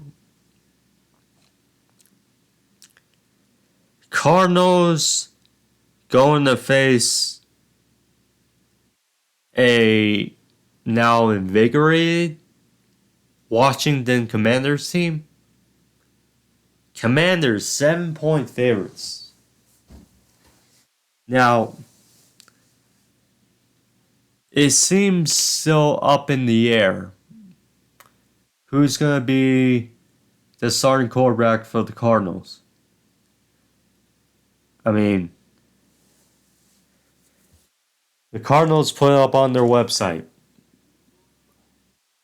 Speaker 1: Cardinals going to face a now invigorated Washington Commanders team. Commanders 7-point favorites. Now, it seems still up in the air who's going to be the starting quarterback for the Cardinals. I mean, the Cardinals put up on their website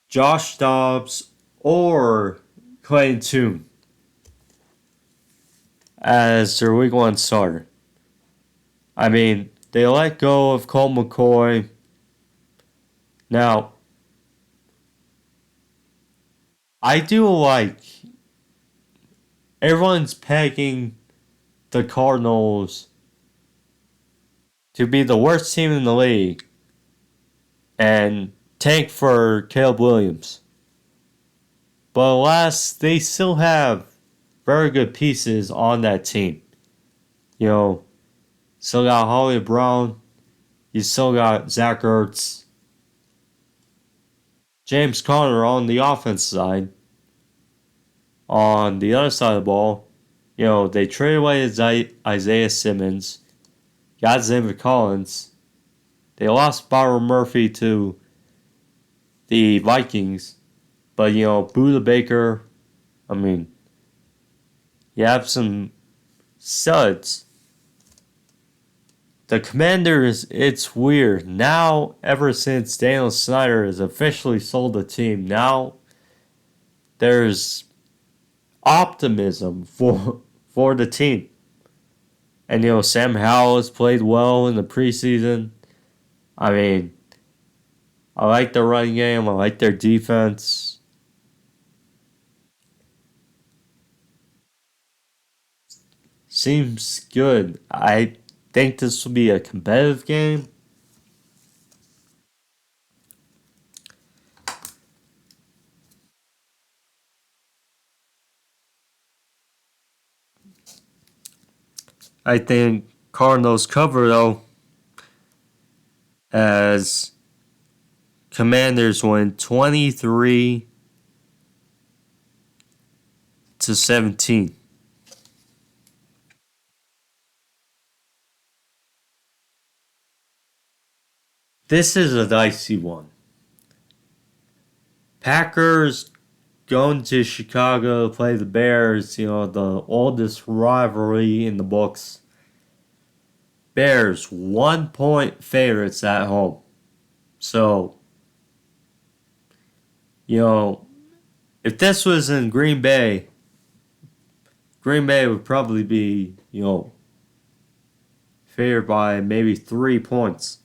Speaker 1: Josh Dobbs or Clayton Tune as their week 1 starter. I mean, they let go of Colt McCoy. Now, I do like everyone's pegging the Cardinals to be the worst team in the league and tank for Caleb Williams. But alas, they still have very good pieces on that team. You know, still got Holly Brown. You still got Zach Ertz. James Conner on the offense side. On the other side of the ball, you know, they traded away Isaiah Simmons. Got Xavier Collins. They lost Byron Murphy to the Vikings. But, you know, Buda Baker, I mean, you have some studs. The Commanders, it's weird. Now, ever since Daniel Snyder has officially sold the team, now there's optimism for the team. And, you know, Sam Howell has played well in the preseason. I mean, I like their running game. I like their defense. Seems good. I think this will be a competitive game. I think Cardinals cover, though, as Commanders win 23-17. This is a dicey one. Packers going to Chicago to play the Bears, you know, the oldest rivalry in the books. Bears 1-point favorites at home. So, you know, if this was in Green Bay would probably be, you know, favored by maybe 3 points.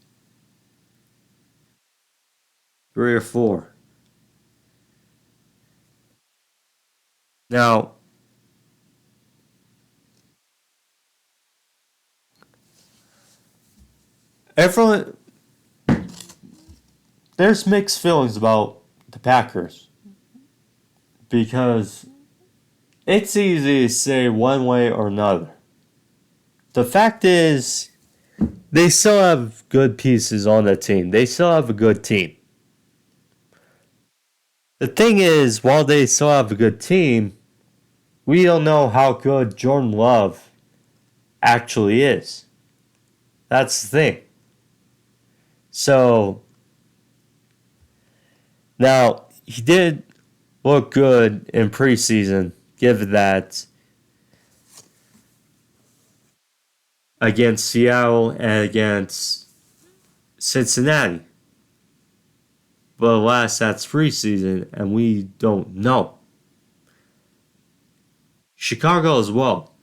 Speaker 1: 3 or 4. Now, everyone, there's mixed feelings about the Packers because it's easy to say one way or another. The fact is, they still have good pieces on that team. They still have a good team. The thing is, while they still have a good team, we don't know how good Jordan Love actually is. That's the thing. So, now, he did look good in preseason, given that against Seattle and against Cincinnati. But alas, that's preseason, and we don't know. Chicago as well.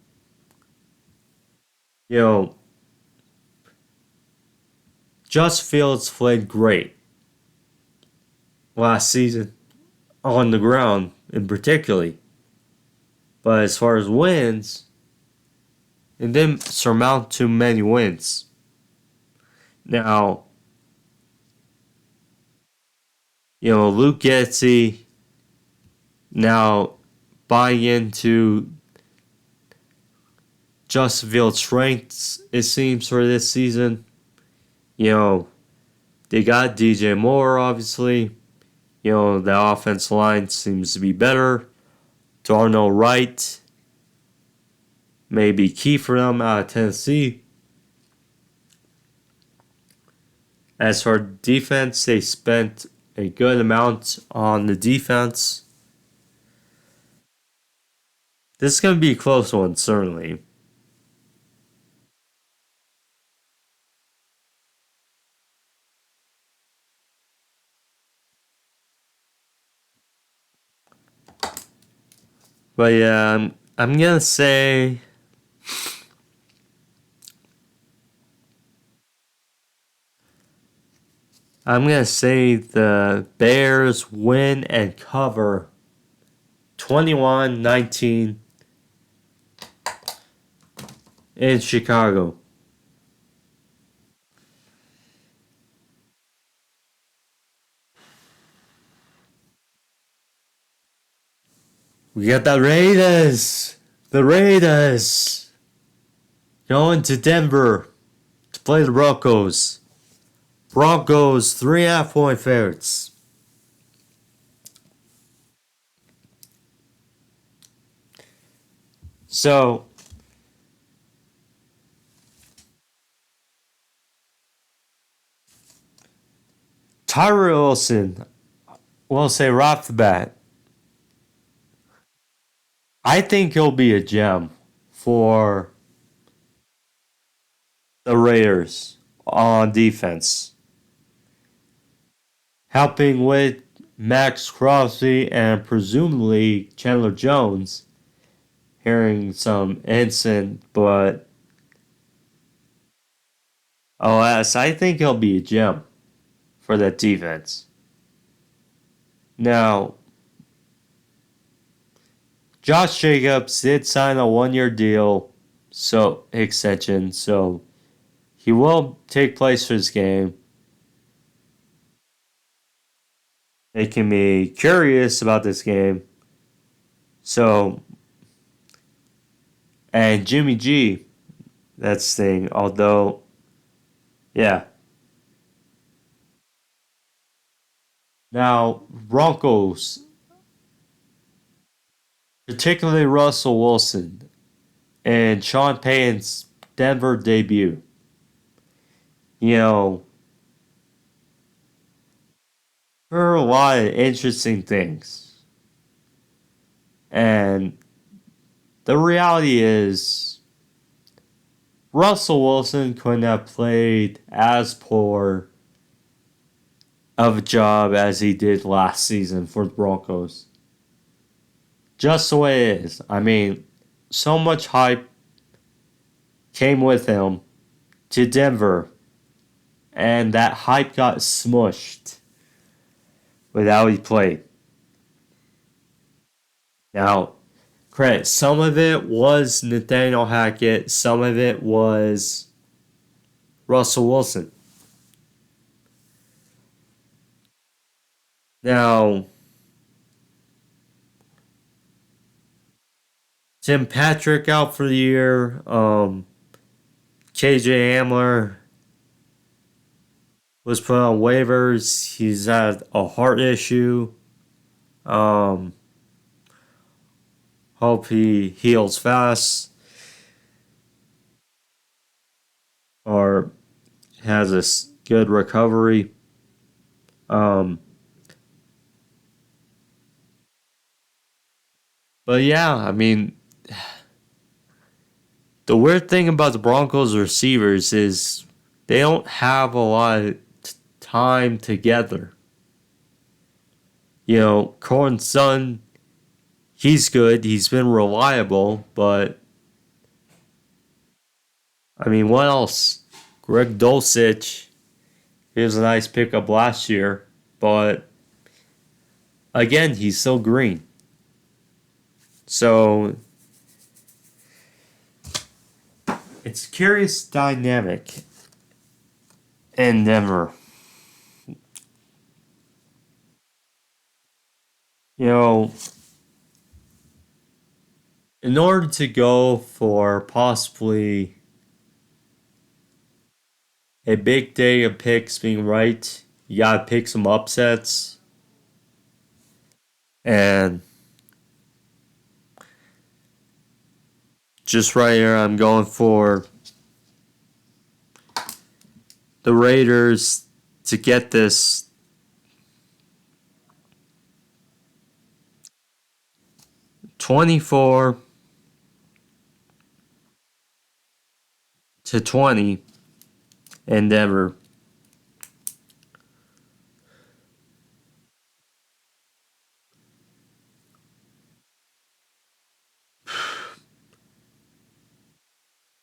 Speaker 1: You know, Just Fields played great last season on the ground in particularly. But as far as wins, it didn't surmount too many wins. Now, Luke Getzey now buying into Justin Fields' strengths, it seems, for this season. They got DJ Moore, obviously. The offense line seems to be better. Darnell Wright may be key for them out of Tennessee. As for defense, they spent a good amount on the defense. This is going to be a close one, certainly. But yeah, I'm going to say the Bears win and cover 21-19 in Chicago. We got the Raiders. The Raiders going to Denver to play the Broncos. Broncos 3.5-point favorites. So, Tyree Wilson, we'll say right off the bat, I think he'll be a gem for the Raiders on defense. Helping with Max Crosby and presumably Chandler Jones. Hearing some innocent, but alas, I think he'll be a gem for that defense. Now, Josh Jacobs did sign a 1-year deal, extension, so he will take place for this game. Making me curious about this game. And Jimmy G, that's the thing, although, yeah. Now, Broncos, particularly Russell Wilson and Sean Payton's Denver debut. There are a lot of interesting things. And the reality is, Russell Wilson couldn't have played as poor of a job as he did last season for the Broncos. Just the way it is. I mean, so much hype came with him to Denver, and that hype got smushed with how he played. Now, credit, some of it was Nathaniel Hackett, some of it was Russell Wilson. Now, Tim Patrick out for the year. KJ Hamler was put on waivers. He's had a heart issue. Hope he heals fast or has a good recovery. But But yeah, I mean, the weird thing about the Broncos receivers is they don't have a lot of time together. You know, Corn's son, he's good. He's been reliable, but I mean, what else? Greg Dulcich, he was a nice pickup last year, but again, he's still green. So it's a curious dynamic in Denver. You know, in order to go for possibly a big day of picks being right, you gotta pick some upsets. And just right here, I'm going for the Raiders to get this 24-20 in Denver.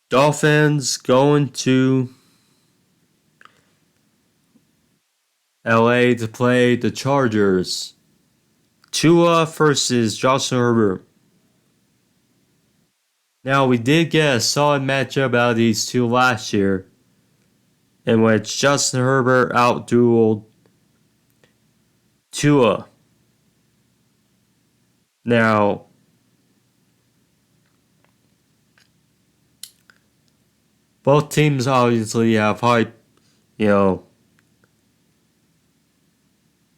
Speaker 1: Dolphins going to LA to play the Chargers. Tua versus Justin Herbert. Now, we did get a solid matchup out of these two last year, in which Justin Herbert outdueled Tua. Now, both teams obviously have hype. You know,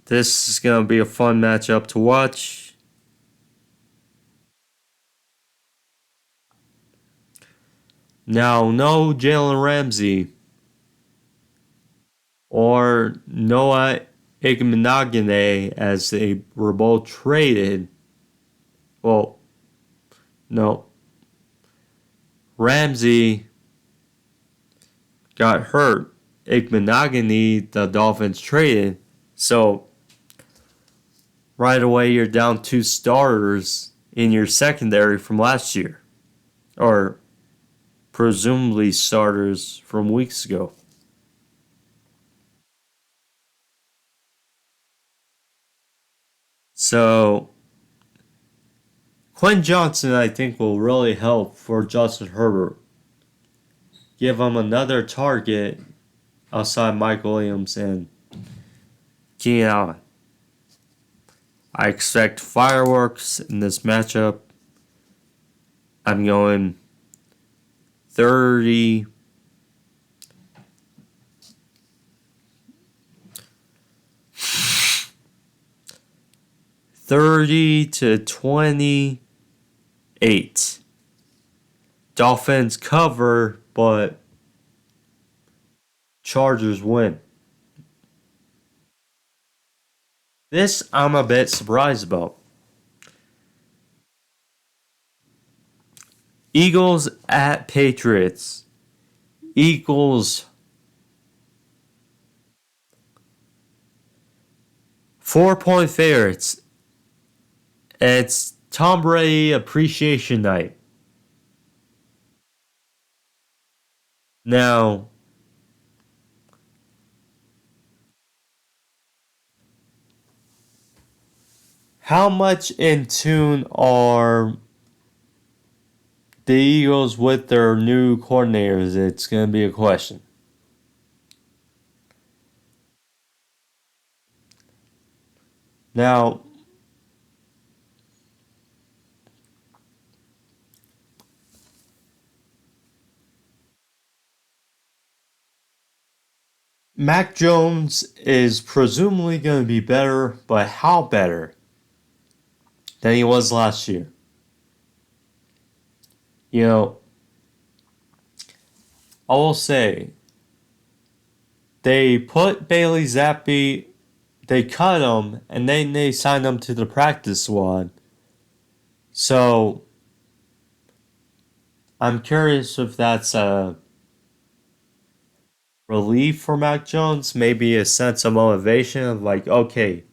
Speaker 1: this is going to be a fun matchup to watch. Now, no Jalen Ramsey or Noah Igbenogany as they were both traded. Well, no. Ramsey got hurt. Igbenogany, the Dolphins traded. So, right away, you're down two starters in your secondary from last year. Or presumably starters from weeks ago. So, Quentin Johnson, I think, will really help for Justin Herbert. Give him another target outside Mike Williams and Keenan Allen. I expect fireworks in this matchup. I'm going 30. to 28. Dolphins cover, but Chargers win. This I'm a bit surprised about. Eagles at Patriots. Eagles 4-point favorites. It's Tom Brady Appreciation Night. Now, how much in tune are the Eagles with their new coordinators? It's going to be a question. Now, Mac Jones is presumably going to be better, but how better than he was last year? You know, I will say, they put Bailey Zappi, they cut him, and then they signed him to the practice squad. So I'm curious if that's a relief for Mac Jones, maybe a sense of motivation of like, okay,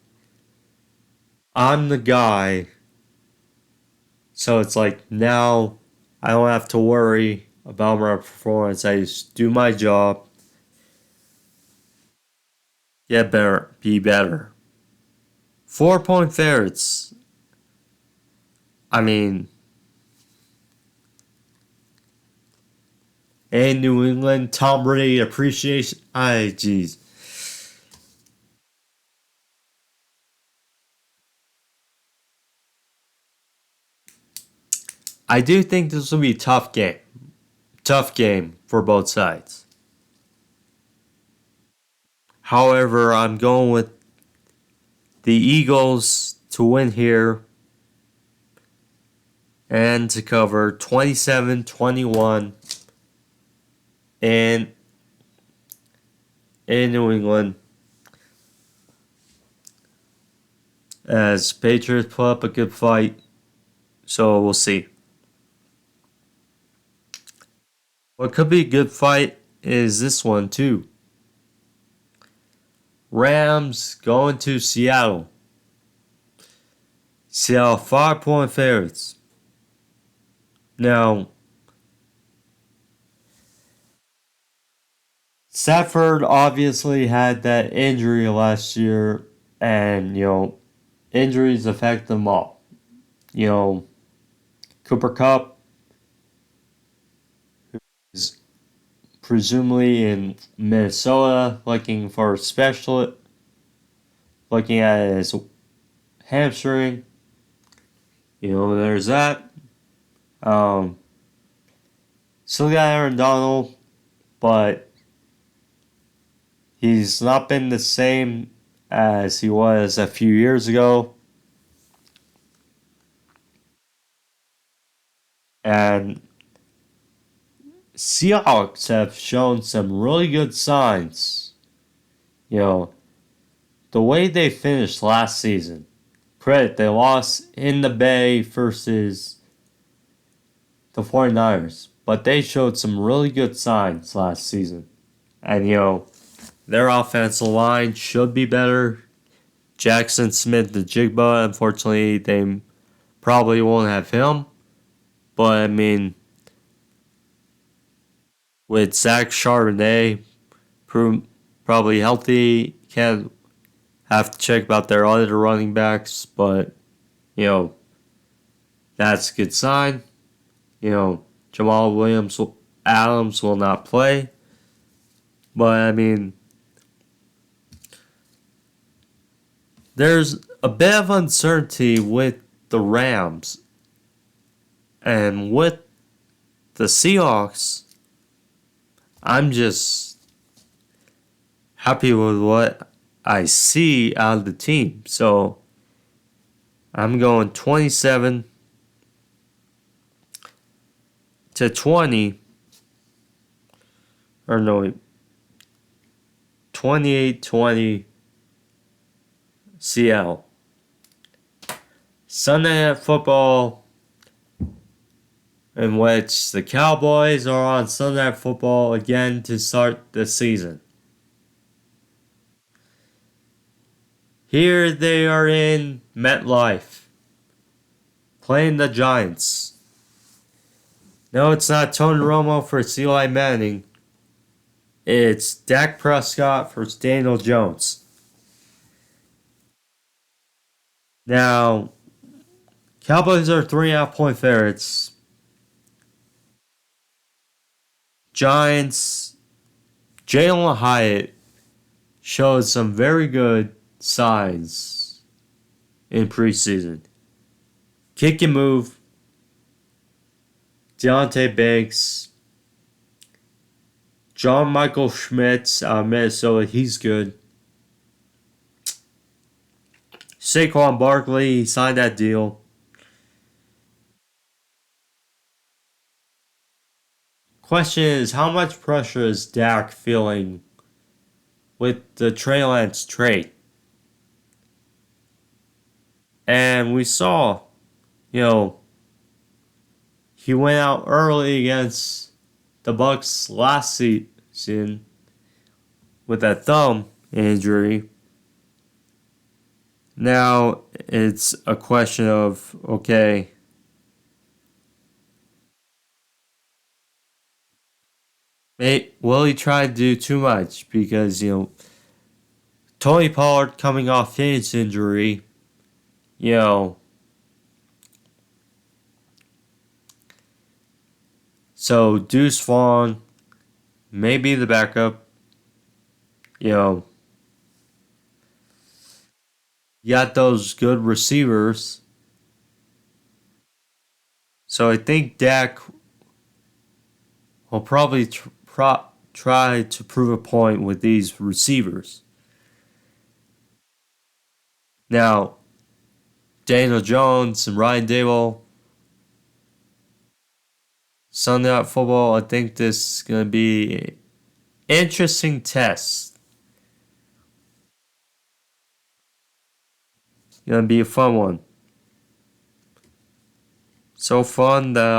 Speaker 1: I'm the guy. So it's like now I don't have to worry about my performance. I just do my job, get better, be better. 4 point favorites. I mean, in New England, Tom Brady appreciation. Jeez. I do think this will be a tough game. Tough game for both sides. However, I'm going with the Eagles to win here and to cover 27-21 in New England as Patriots put up a good fight. So we'll see. What could be a good fight is this one too. Rams going to Seattle. Seattle 5 point favorites. Now, Stafford obviously had that injury last year, and injuries affect them all. Cooper Kupp is presumably in Minnesota looking for a specialist, looking at his hamstring. There's that. Still got Aaron Donald, but he's not been the same as he was a few years ago. And Seahawks have shown some really good signs. The way they finished last season. Credit, they lost in the Bay versus the 49ers. But they showed some really good signs last season. And, their offensive line should be better. Jackson Smith, the Jigba, unfortunately, they probably won't have him. But, I mean, with Zach Charbonnet probably healthy, can't have to check about their other running backs, but, that's a good sign. Jamal Williams Adams will not play. But, I mean, there's a bit of uncertainty with the Rams. And with the Seahawks, I'm just happy with what I see out of the team. So I'm going 27-20. Or no, 28-20 Seattle. Sunday Night Football, in which the Cowboys are on Sunday Night Football again to start the season. Here they are in MetLife, playing the Giants. No, it's not Tony Romo for Eli Manning. It's Dak Prescott for Daniel Jones. Now, Cowboys are 3.5-point favorites. Giants, Jalen Hyatt showed some very good signs in preseason. Kick and move. Deontay Banks. John Michael Schmitz out of Minnesota. He's good. Saquon Barkley, he signed that deal. Question is, how much pressure is Dak feeling with the Trey Lance trade? And we saw, he went out early against the Bucks last season with that thumb injury. Now it's a question of, okay, will he try to do too much? Because, Tony Pollard coming off his injury, you know, so Deuce Vaughn may be the backup. You got those good receivers. So I think Dak will probably try to prove a point with these receivers. Now, Daniel Jones and Ryan Dable, Sunday Night Football, I think this is going to be an interesting test. It's going to be a fun one. So fun that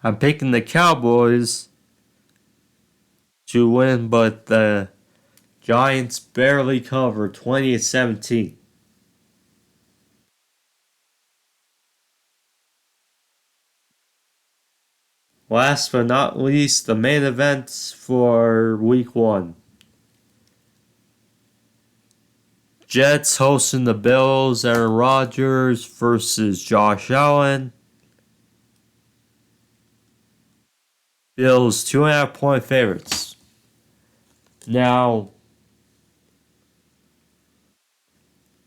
Speaker 1: I'm picking the Cowboys to win, but the Giants barely cover 20-17. Last but not least, the main event for week 1. Jets hosting the Bills, Aaron Rodgers versus Josh Allen. Bills 2.5-point favorites. Now,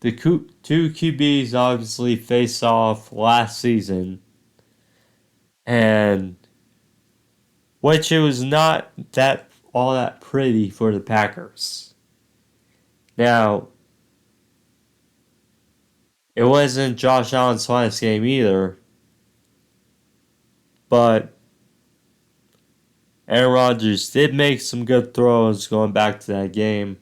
Speaker 1: the two QBs obviously faced off last season, and which it was not all that pretty for the Packers. Now, it wasn't Josh Allen's finest game either, but Aaron Rodgers did make some good throws going back to that game.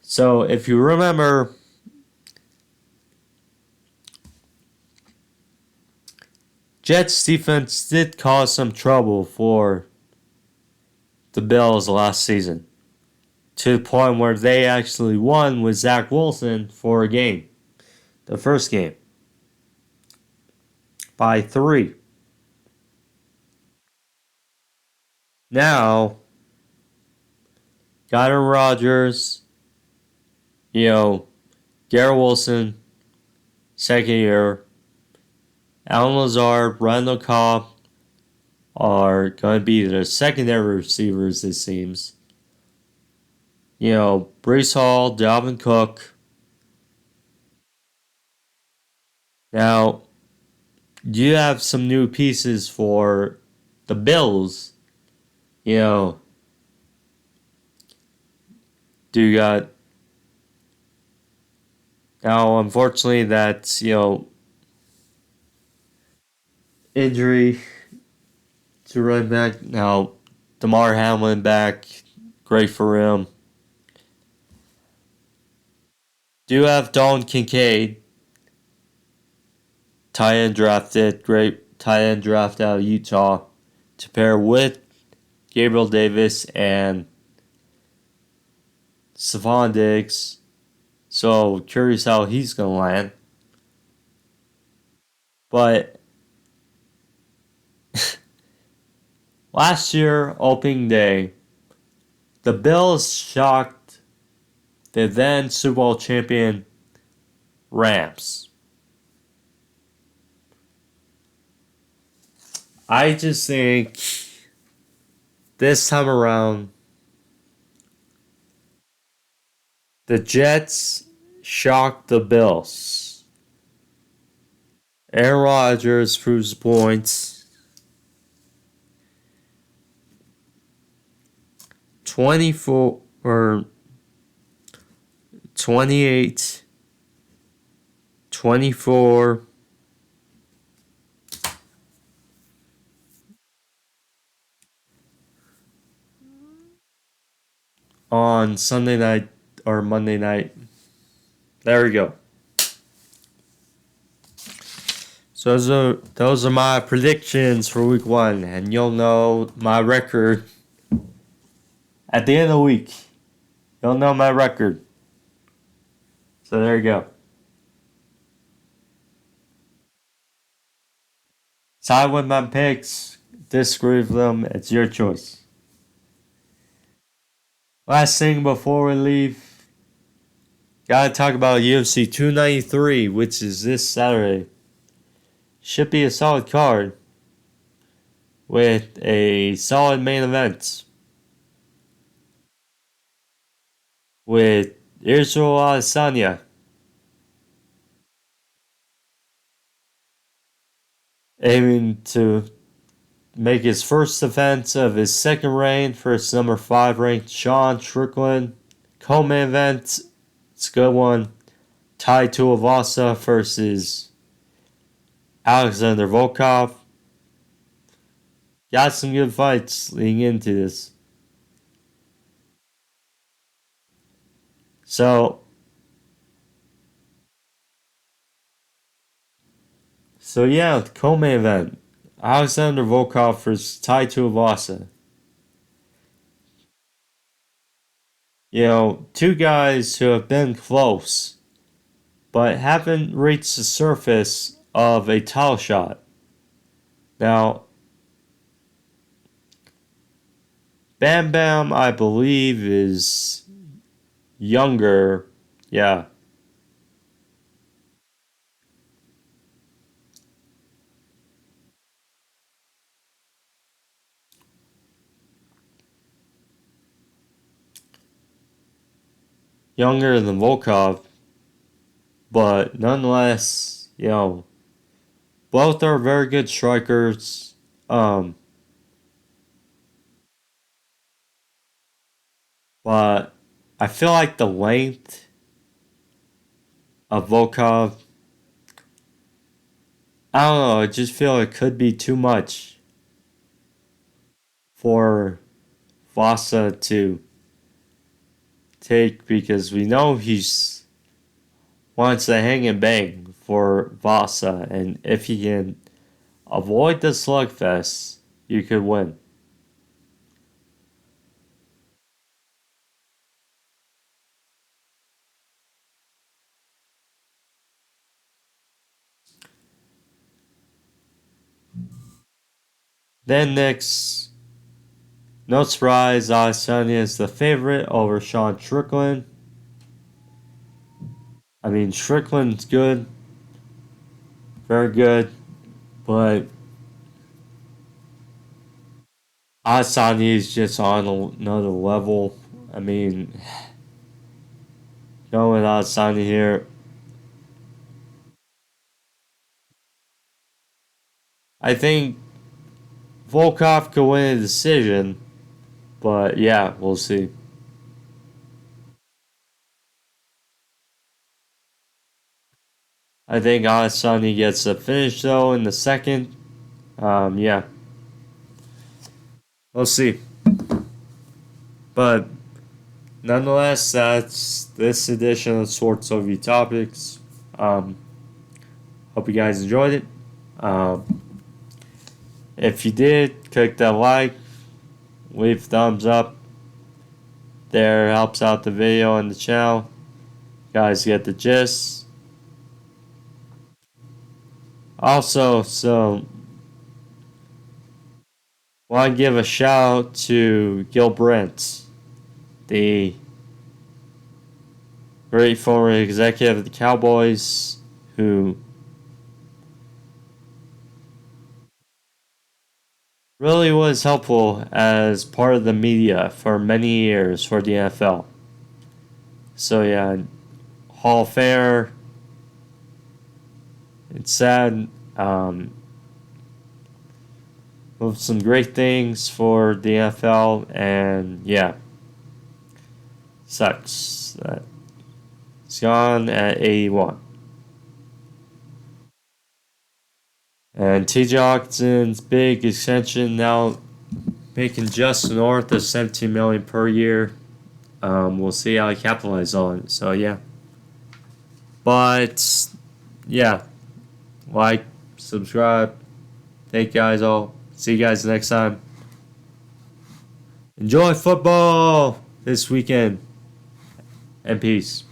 Speaker 1: So if you remember, Jets defense did cause some trouble for the Bills last season, to the point where they actually won with Zach Wilson for a game, the first game, by 3. Now, got Aaron Rodgers, Garrett Wilson, second year, Alan Lazard, Randall Cobb are going to be the secondary receivers, it seems. Brees Hall, Dalvin Cook. Now, you have some new pieces for the Bills. Do you got... Now, unfortunately, that's, injury to running back. Now, DeMar Hamlin back. Great for him. Do have Dalton Kincaid, tight end drafted, great tight end draft out of Utah, to pair with Gabriel Davis and Stephon Diggs. So curious how he's gonna land. But last year, opening day, the Bills shocked the then Super Bowl champion Rams. I just think this time around, the Jets shocked the Bills. Aaron Rodgers proves points. 24 or 28, 24. on Sunday night or Monday night. There we go. So those are my predictions for week 1, and you'll know my record at the end of the week. You'll know my record. So there you go. Side with my picks, disagree with them, it's your choice. Last thing before we leave, gotta talk about UFC 293, which is this Saturday. Should be a solid card with a solid main event with Israel Adesanya aiming to make his first defense of his second reign for his number 5 ranked Sean Strickland. Co-main event, it's a good one. Tai Tuivasa versus Alexander Volkov. Got some good fights leading into this. So yeah, the co-main event. Alexander Volkov versus Tai Tuivasa. You know, two guys who have been close, but haven't reached the surface of a title shot. Now, Bam Bam, I believe, is younger. Yeah. Younger than Volkov, but nonetheless, you know, both are very good strikers. But I feel like the length of Volkov, I don't know, I just feel it could be too much for Vasa to take, because we know he's wants to hang and bang for Vasa, and if he can avoid the slugfest, you could win. Then next, no surprise, Adesanya is the favorite over Sean Strickland. I mean, Strickland's good, very good, but Adesanya is just on another level. I mean, going with Adesanya here, I think Volkov could win a decision, but yeah, we'll see. I think Adesanya gets a finish though in the second. Yeah, we'll see. But nonetheless, that's this edition of Sports Overview Topics. Hope you guys enjoyed it. If you did, click that like, leave thumbs up. There helps out the video and the channel. You guys get the gist. Also, want to give a shout out to Gil Brent, the great former executive of the Cowboys, who really was helpful as part of the media for many years for the NFL. So yeah, Hall of Famer. It's sad. With some great things for the NFL, and yeah, sucks that it's gone at 81. And TJ Hawkinson's big extension now making just north of $17 million per year. We'll see how I capitalize on it. So yeah. But yeah, like, subscribe. Thank you guys all. See you guys next time. Enjoy football this weekend. And peace.